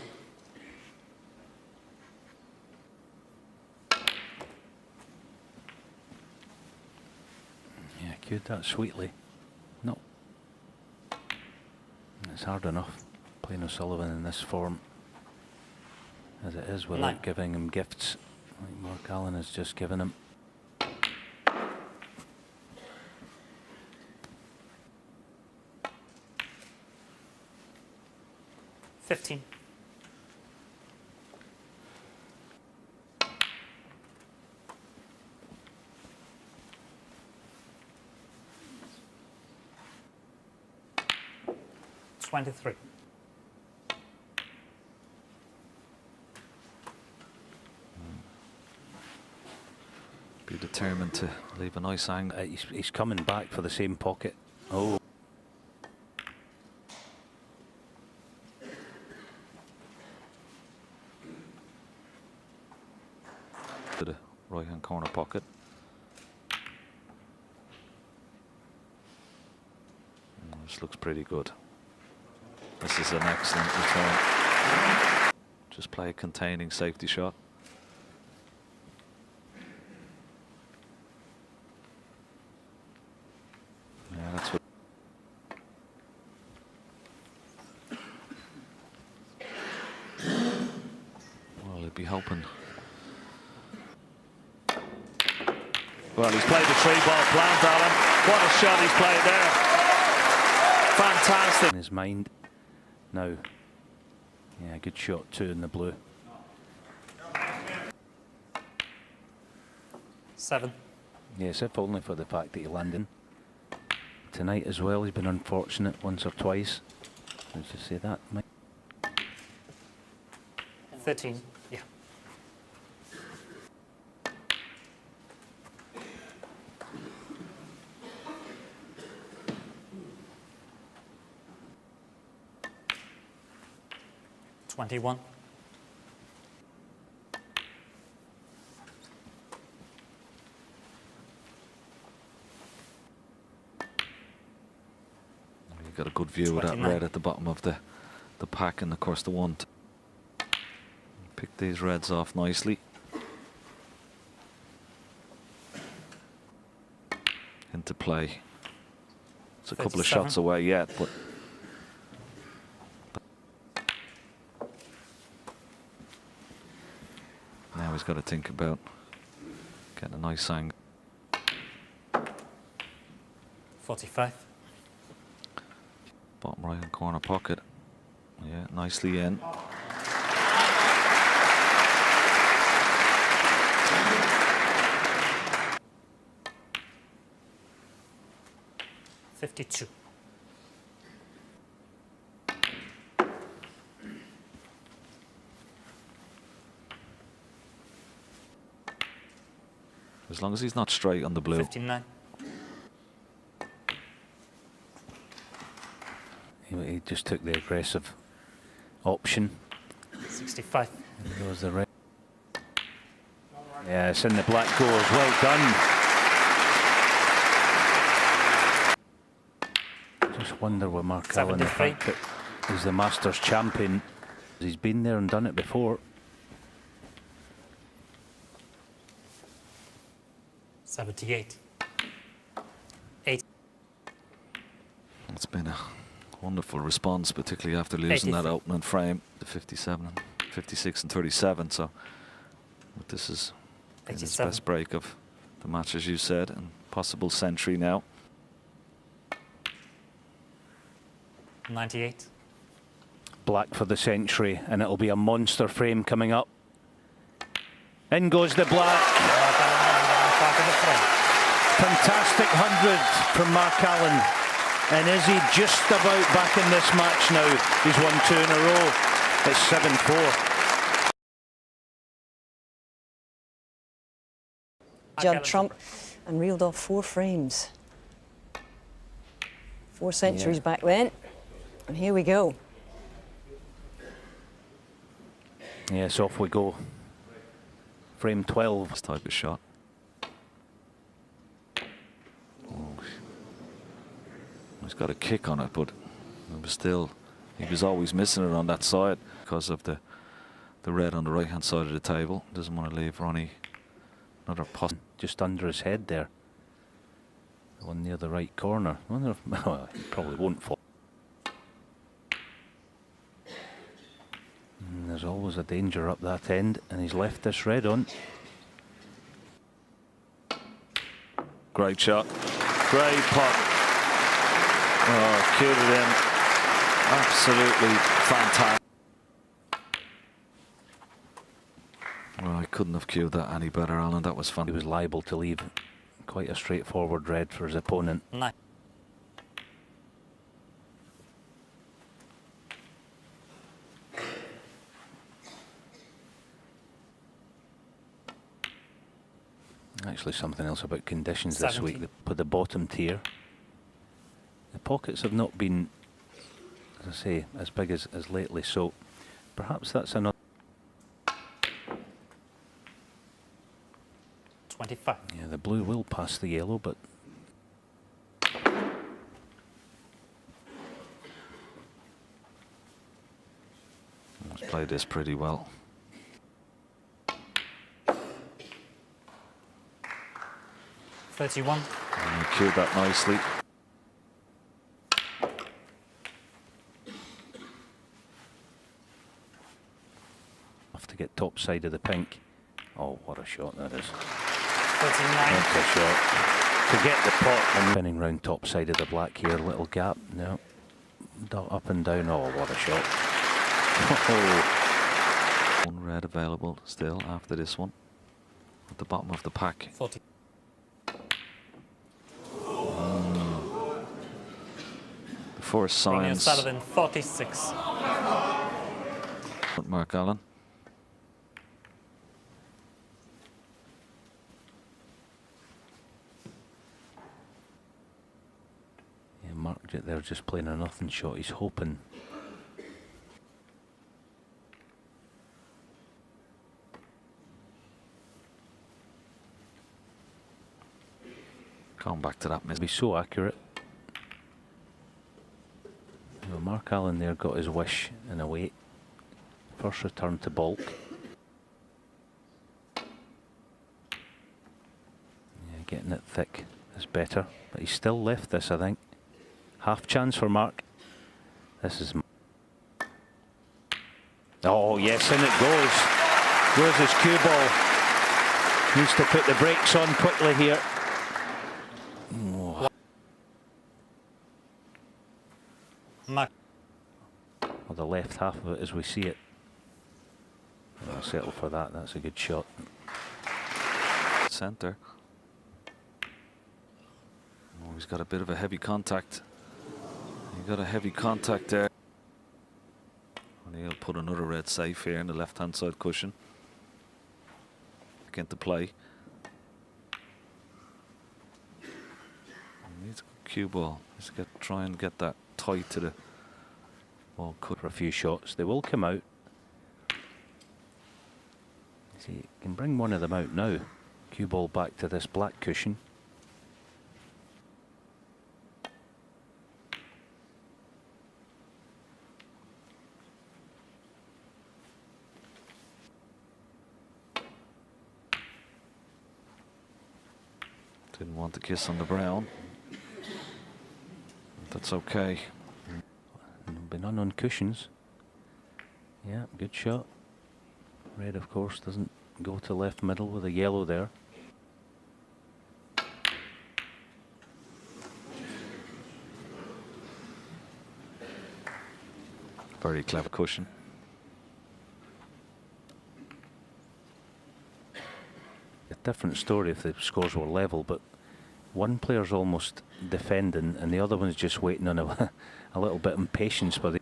Yeah, cued that sweetly. No. It's hard enough playing O'Sullivan in this form as it is without 9. giving him gifts like Mark Allen has just given him. 15. $23. Be determined to leave a nice angle. He's coming back for the same pocket. Oh. To the right hand corner pocket. This looks pretty good. This is an excellent return. Just play a containing safety shot. Yeah, that's what. Well, he'd be hoping. Well, he's played the 3-ball plant, Alan. What a shot he's played there. Fantastic. In his mind now. Yeah, good shot too in the blue. 7. Yes, if only for the fact that he landed tonight as well. He's been unfortunate once or twice. Let's just say that. 13. Yeah. $21. You've got a good view of that 29. red at the bottom of the pack, and of course the one. Pick these reds off nicely. Into play. It's a couple of 37. shots away yet, but now he's got to think about getting a nice angle. 45. Bottom right hand corner pocket. Yeah, nicely in. $52. As long as he's not straight on the blue. 59. He just took the aggressive option. 65. There goes the red. Yeah, it's in the black goals. Well done. wonder where Mark Allen 73. is the Masters champion. He's been there and done it before. 78. 8. It's been a wonderful response, particularly after losing that 83. opening frame, the 57, 56 and 37. So this is his 87. best break of the match, as you said, and possible century now. 98. Black for the century, and it'll be a monster frame coming up. In goes the black. Back of the frame. Fantastic 100 from Mark Allen. And is he just about back in this match now? He's won 2 in a row. It's 7-4. Judd Trump, and reeled off 4 frames. 4 centuries back then. And here we go. Yes, off we go. Frame 12. This type of shot. Oh, he's got a kick on it, but it was still, he was always missing it on that side because of the red on the right hand side of the table. Doesn't want to leave Ronnie another pot. Just under his head there. The one near the right corner. I wonder if, well, he probably won't fall. And there's always a danger up that end, and he's left this red on. Great shot. Great pot. Oh, cued it in. Absolutely fantastic. Well, I couldn't have cued that any better, Alan. That was fun. He was liable to leave quite a straightforward red for his opponent. 9. Actually, something else about conditions 70. this week. They put the bottom tier. The pockets have not been, as I say, as big as lately, so perhaps that's another. 25. Yeah, the blue will pass the yellow, but He's played this pretty well. 31. And he cued that nicely. have to get top side of the pink. Oh, what a shot that is. 39. That's a shot. To get the pot and spinning round top side of the black here, little gap. No. Up and down. Oh, what a shot. Oh. One red available still after this one. At the bottom of the pack. 40. The first Ronnie signs. O'Sullivan, 46. Mark Allen. Yeah, Mark, they're just playing a nothing shot. He's hoping. Going back to that miss. Be so accurate. Well, Mark Allen there got his wish in a way. First return to bulk. Yeah, getting it thick is better, but he's still left this, I think. Half chance for Mark. This is. Oh yes, in it goes. Where's his cue ball? Needs to put the brakes on quickly here. Oh. Mark. Well, the left half of it as we see it. I'll settle for that. That's a good shot. Centre. Oh, he's got a bit of a heavy contact. He got a heavy contact there. And he'll put another red safe here in the left-hand side cushion. Back into play. He needs a cue ball. Let's try and get that tight to the ball cut. For a few shots. They will come out. See, you can bring one of them out now. Cue ball back to this black cushion. Didn't want the kiss on the brown. That's okay. Been on cushions. Yeah, good shot. Red, of course, doesn't go to left middle with a yellow there. Very clever cushion. A different story if the scores were level, but one player's almost defending and the other one's just waiting on a, a little bit of impatience. But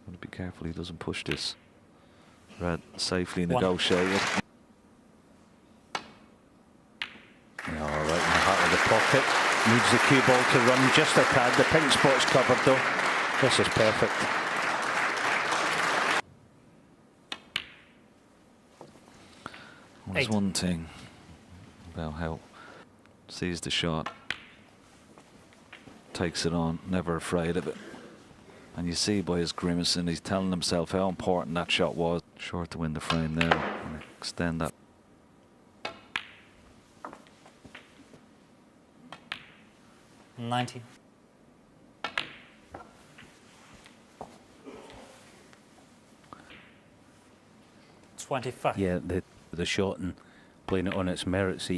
Want to be careful he doesn't push this. Red safely One. negotiated. right in the heart of the pocket. Needs the cue ball to run just a tad. The pink spot's covered though. This is perfect. There's 8. one thing about how sees the shot, takes it on, never afraid of it. And you see by his grimace, and he's telling himself how important that shot was. Sure to win the frame now and extend that. $90. $25. Yeah, the shot and playing it on its merits.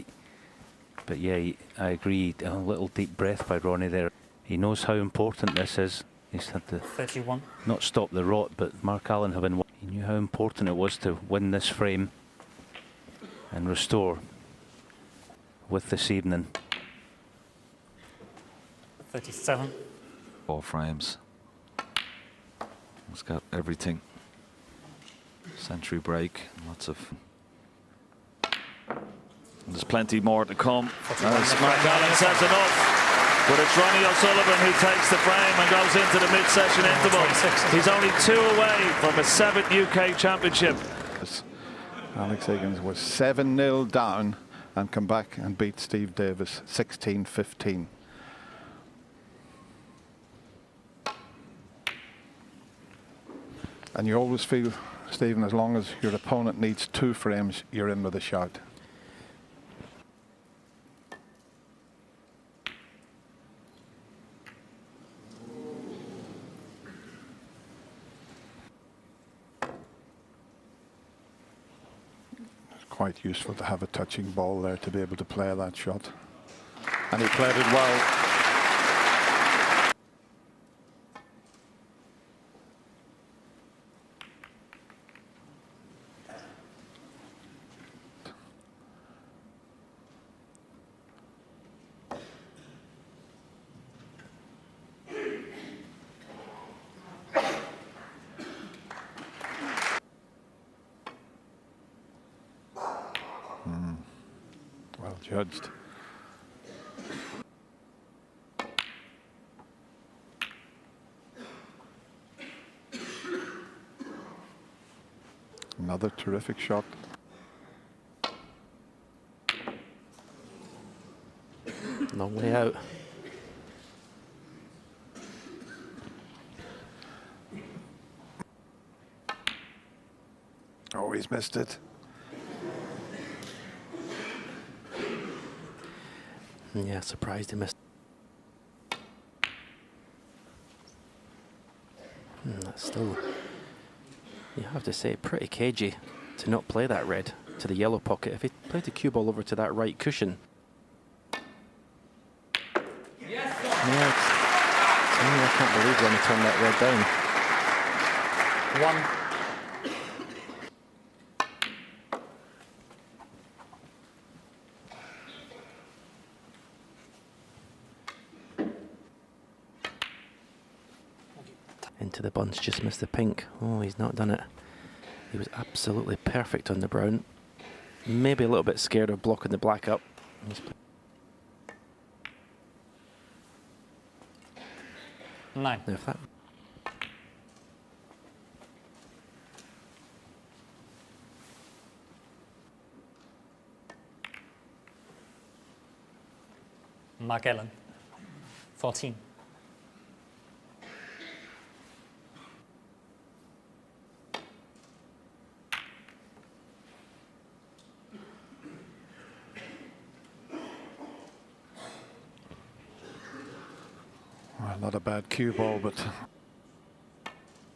But yeah, I agree. A little deep breath by Ronnie there. He knows how important this is. He's had to 31. not stop the rot, but Mark Allen having won. He knew how important it was to win this frame and restore with this evening. 37. 4 frames. It's got everything. Century break, lots of. There's plenty more to come. As Mark Allen says enough. But it's Ronnie O'Sullivan who takes the frame and goes into the mid-session interval. 26. He's only 2 away from a 7th UK championship. Alex Higgins was 7-0 down and come back and beat Steve Davis 16-15. And you always feel, Stephen, as long as your opponent needs 2 frames, you're in with a shout. It's quite useful to have a touching ball there to be able to play that shot. And he played it well. Well judged. Another terrific shot. Long way out. Oh, he's missed it. Yeah, surprised he missed. That's still, you have to say, pretty cagey to not play that red to the yellow pocket. If he played the cue ball over to that right cushion. Yeah, to me, I can't believe when he turned that red down. 1. Into the bunch, just missed the pink. Oh, he's not done it. He was absolutely perfect on the brown. Maybe a little bit scared of blocking the black up. $9. Now if that Mark Allen. 14. Not a bad cue ball, but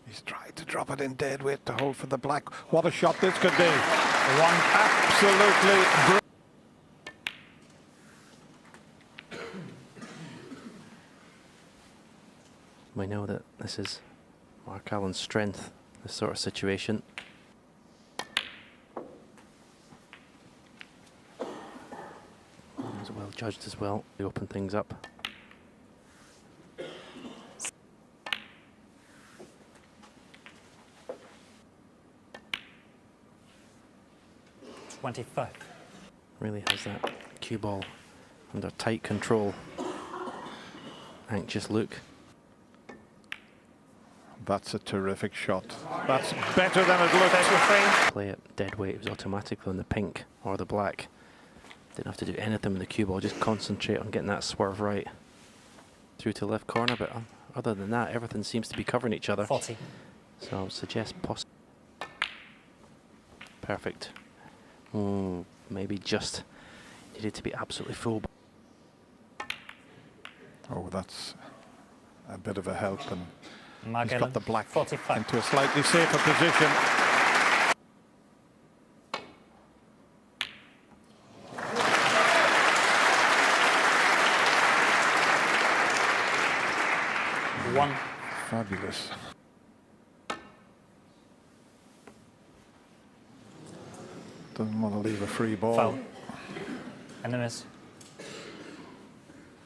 he's tried to drop it in dead weight to hold for the black. What a shot this could be. One. Absolutely brilliant. We know that this is Mark Allen's strength, this sort of situation. It was well judged as well. They open things up. Really has that cue ball under tight control. Anxious look. That's a terrific shot. That's better than it looks. Play it dead weight. It was automatically on the pink or the black. Didn't have to do anything with the cue ball. Just concentrate on getting that swerve right through to left corner. But other than that, everything seems to be covering each other. 40. So I would suggest perfect. Maybe just needed to be absolutely full. Oh, that's a bit of a help, and Mark he's got Allen, the black 45. into a slightly safer position. One. Fabulous. Doesn't want to leave a free ball. Foul. And a miss.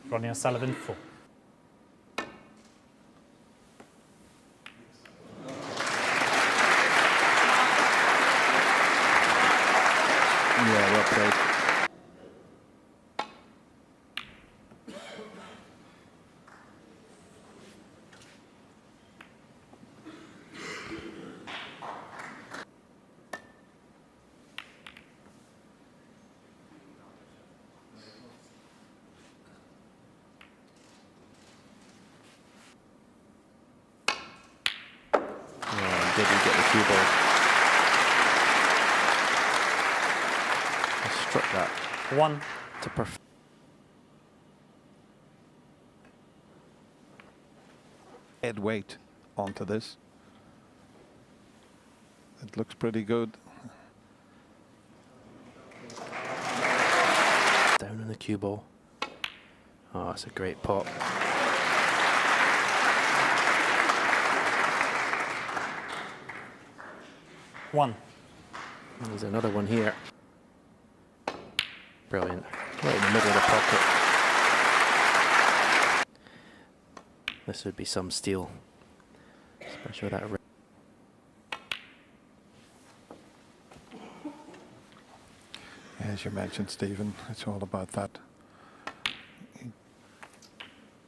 Ronnie O'Sullivan, 4. Yeah, well played. Did he get the cue ball? He struck that 1. to perfect. Head weight onto this. It looks pretty good. Down on the cue ball. Oh, that's a great pop. One. And there's another one here. Brilliant. Right in the middle of the pocket. This would be some steel. Especially with that. As you mentioned, Stephen, it's all about that.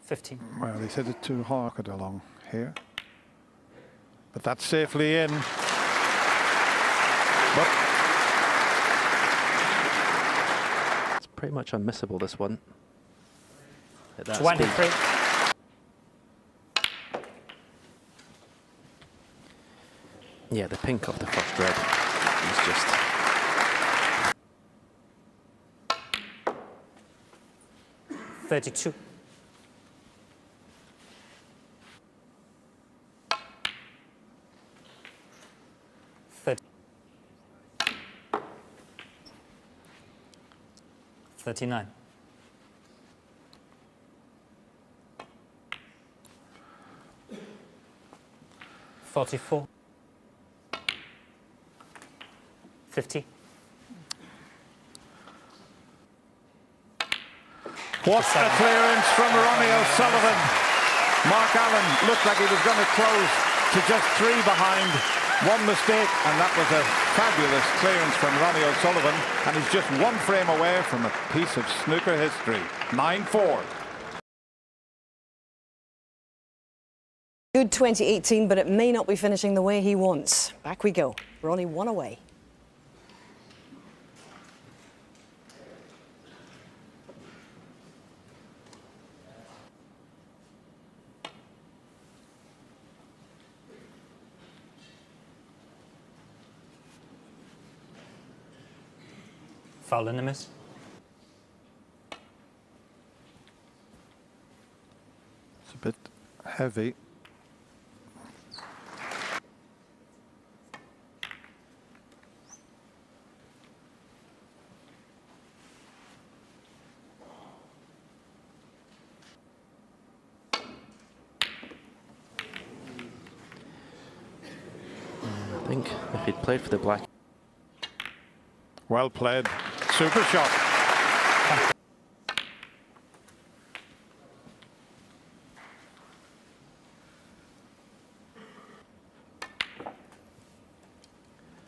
15. Well, he's hit it too hard along here. But that's safely in. But It's pretty much unmissable, this one. At that 23. speed. Yeah, the pink off the first red is just... 32. Thirty. 39. 44. 50. what a clearance from Ronnie O'Sullivan. Mark Allen looked like he was going to close to just 3 behind. One mistake, and that was a fabulous clearance from Ronnie O'Sullivan, and he's just 1 frame away from a piece of snooker history. 9-4. Good 2018, but it may not be finishing the way he wants. Back we go. We're only 1 away. Foul and a miss. It's a bit heavy. I think if he'd played for the black, Well played. Super shot.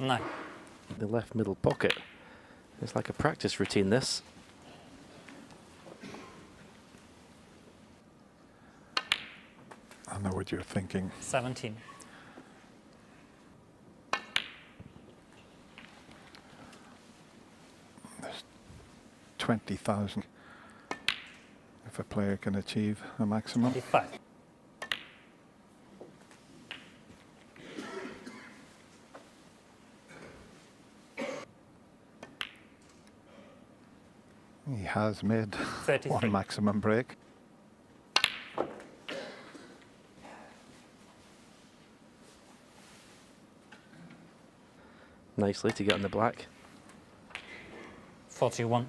No. the left middle pocket. It's like a practice routine, this. I know what you're thinking. 17. There's 20,000 if a player can achieve a maximum. 25. He has made 33. one maximum break. Nicely to get on the black. 41.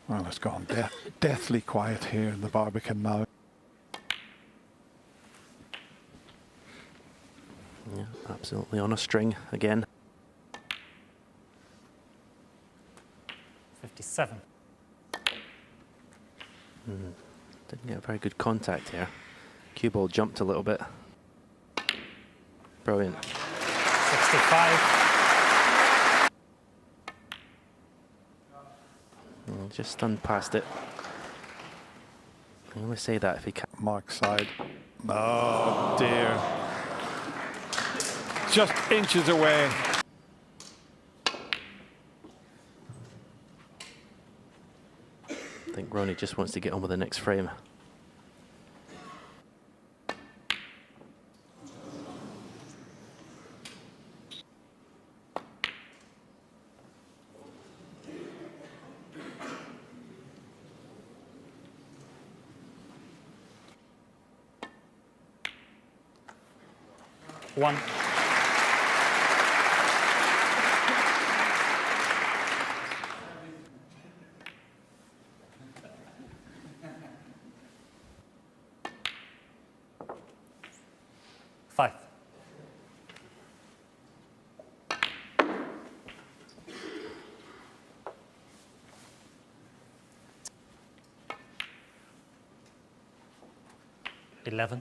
Well, it's gone deathly quiet here in the Barbican now. Yeah, absolutely on a string again. 57. Didn't get a very good contact here. Cue ball jumped a little bit. Brilliant. 65. Just stunned past it. I only say that if he can. Mark's side. Oh dear. Just inches away. I think Ronnie just wants to get on with the next frame. One. Five. $11.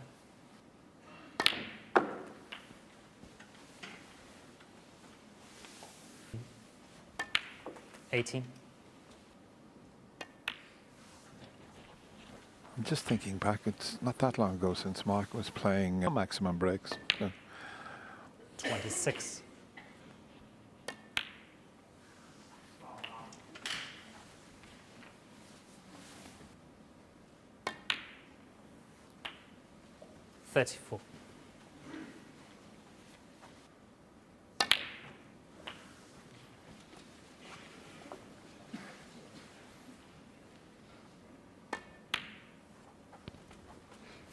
18. I'm just thinking back, it's not that long ago since Mark was playing maximum breaks. 26. 34.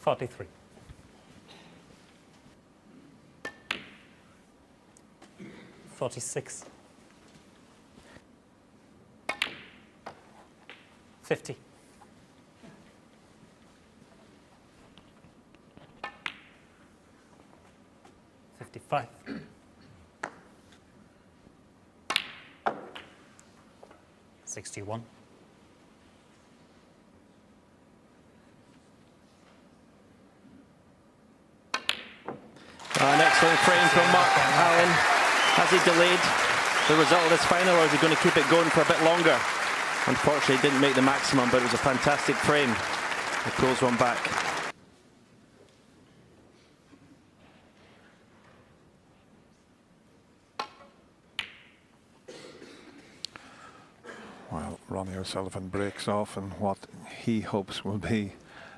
43. 46. 50. 55. 61. An excellent frame from Mark Allen. Has he delayed the result of this final, or is he going to keep it going for a bit longer? Unfortunately, he didn't make the maximum, but it was a fantastic frame. He pulls one back. Well, Ronnie O'Sullivan breaks off and what he hopes will be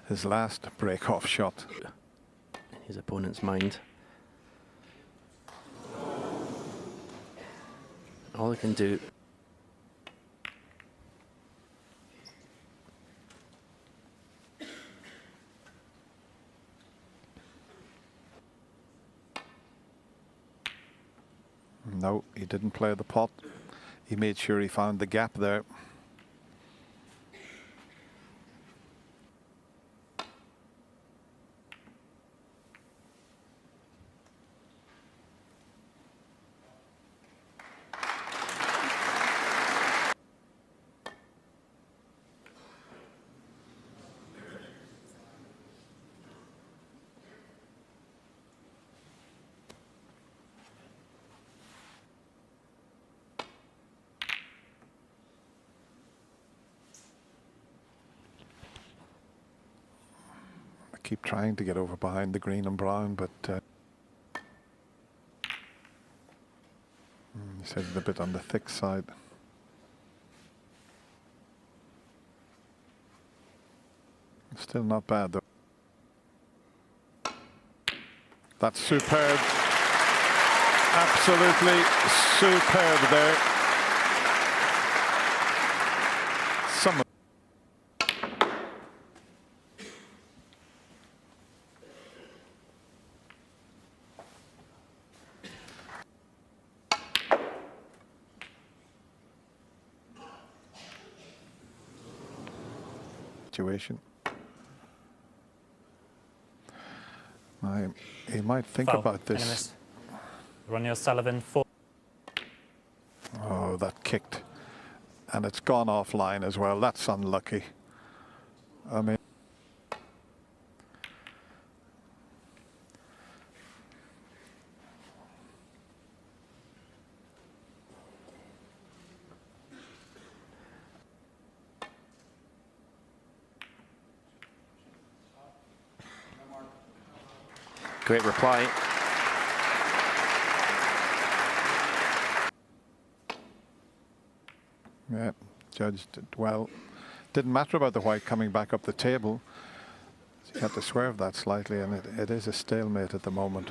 his last break-off shot. In his opponent's mind. All he can do No, he didn't play the pot. He made sure he found the gap there. Keep trying to get over behind the green and brown, but he said it a bit on the thick side. Still not bad though. That's superb. Absolutely superb there. Some situation. He might think Foul. about this. Enemies. Ronnie O'Sullivan 4. Oh, that kicked. And it's gone offline as well. That's unlucky. I mean, Great reply. yeah, judged it well. Didn't matter about the white coming back up the table. He had to swerve that slightly, and it is a stalemate at the moment.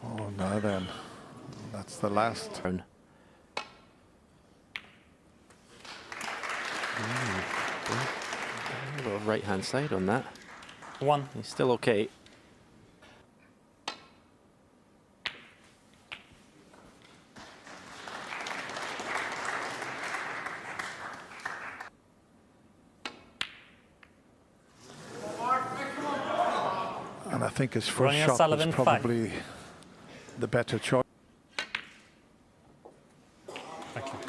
Oh, now then, that's the last. Turn. A little right hand side on that. 1. He's still okay. And I think his first Ronnie shot O'Sullivan, was 5. probably the better choice. Thank you.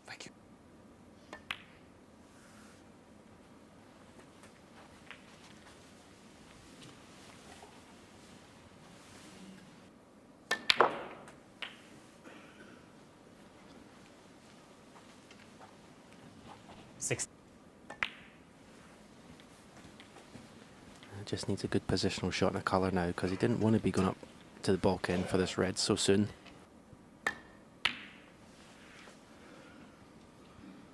Thank you. Six. Just needs a good positional shot and a colour now, because he didn't want to be going up to the bulk end for this red so soon.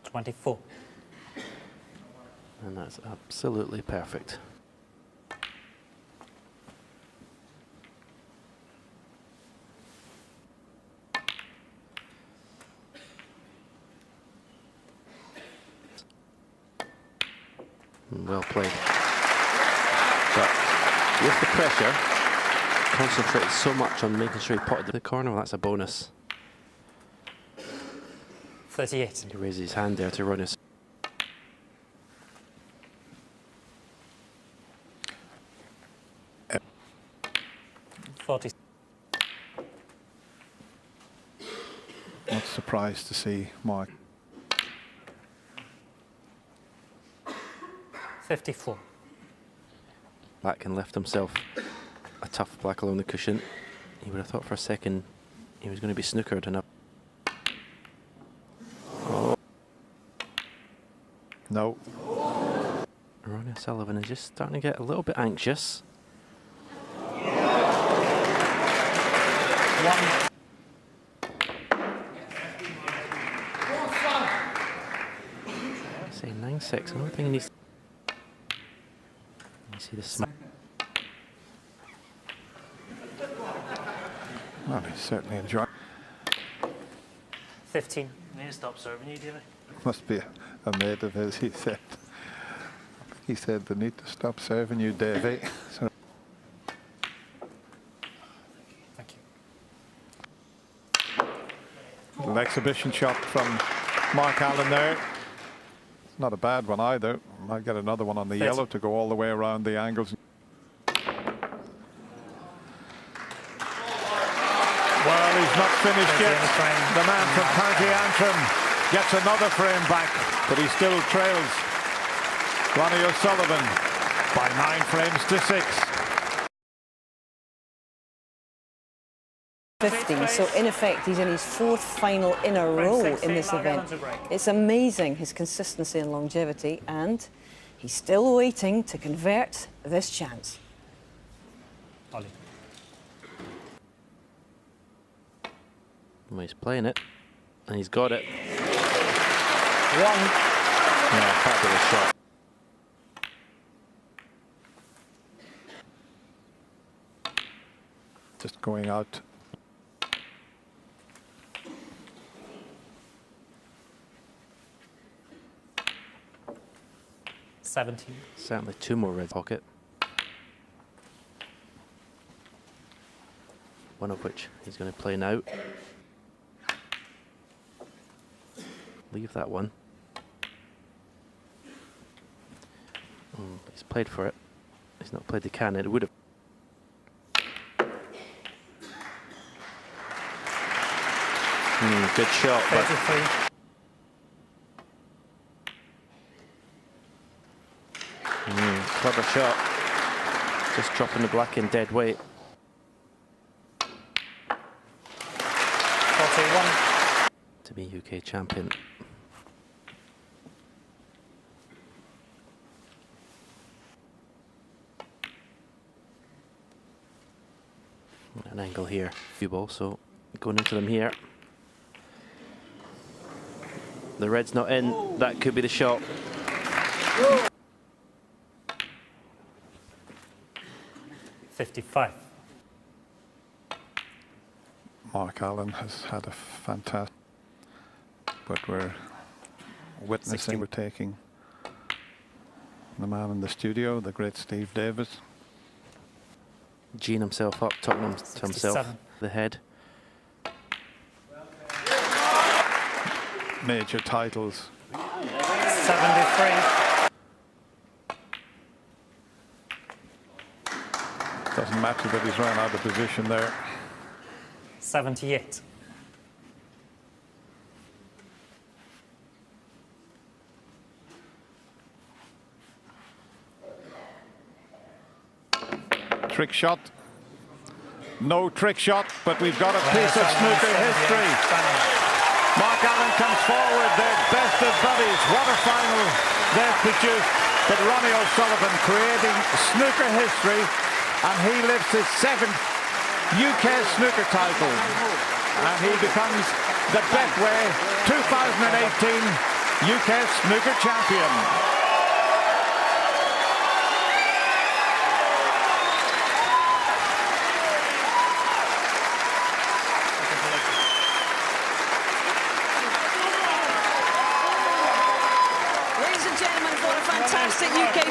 24. And that's absolutely perfect. Well played. But with the pressure, concentrated so much on making sure he potted the corner. Well, that's a bonus. 38. He raises his hand there to run his. Uh, 40. Not surprised to see Mark. 54. Back and left himself a tough black along the cushion. He would have thought for a second he was going to be snookered and up. Oh. No. Ronnie O'Sullivan is just starting to get a little bit anxious. Say 9-6. I don't think he needs. You see the smack. Well, he's certainly enjoying. 15. You need to stop serving you, David. Must be a mate of his, he said. He said they need to stop serving you, Davey. So Thank you. little exhibition shot from Mark Allen there. Not a bad one either. Might get another one on the yellow to go all the way around the angles. Well, he's not finished yet. The man from County Antrim gets another frame back, but he still trails Ronnie O'Sullivan by 9 frames to 6. 15, so in effect he's in his 4th final in a row in this event. It's amazing his consistency and longevity, and he's still waiting to convert this chance. Ollie. Well, he's playing it, and he's got it. 1. Yeah, fabulous shot. Just going out. Certainly 2 more red pocket. One of which he's going to play now. Leave that one. He's played for it. He's not played the cannon. It would have. Good shot. But clever shot. Just dropping the black in dead weight. 41. To be UK champion. An angle here. Few balls, so going into them here. The red's not in. That could be the shot. Woo. 55. Mark Allen has had a fantastic, but we're witnessing, 60. we're taking the man in the studio, the great Steve Davis. Gene himself up, talking to himself. 67. The head. Major titles. 73. Doesn't matter that he's run out of position there. 78. Trick shot. No trick shot, but we've got a piece of snooker history. Mark Allen comes forward, their best of buddies. What a final they've produced. But Ronnie O'Sullivan creating snooker history, and he lifts his 7th UK snooker title. And he becomes the Betway 2018 UK snooker champion. Ladies and gentlemen, what a fantastic UK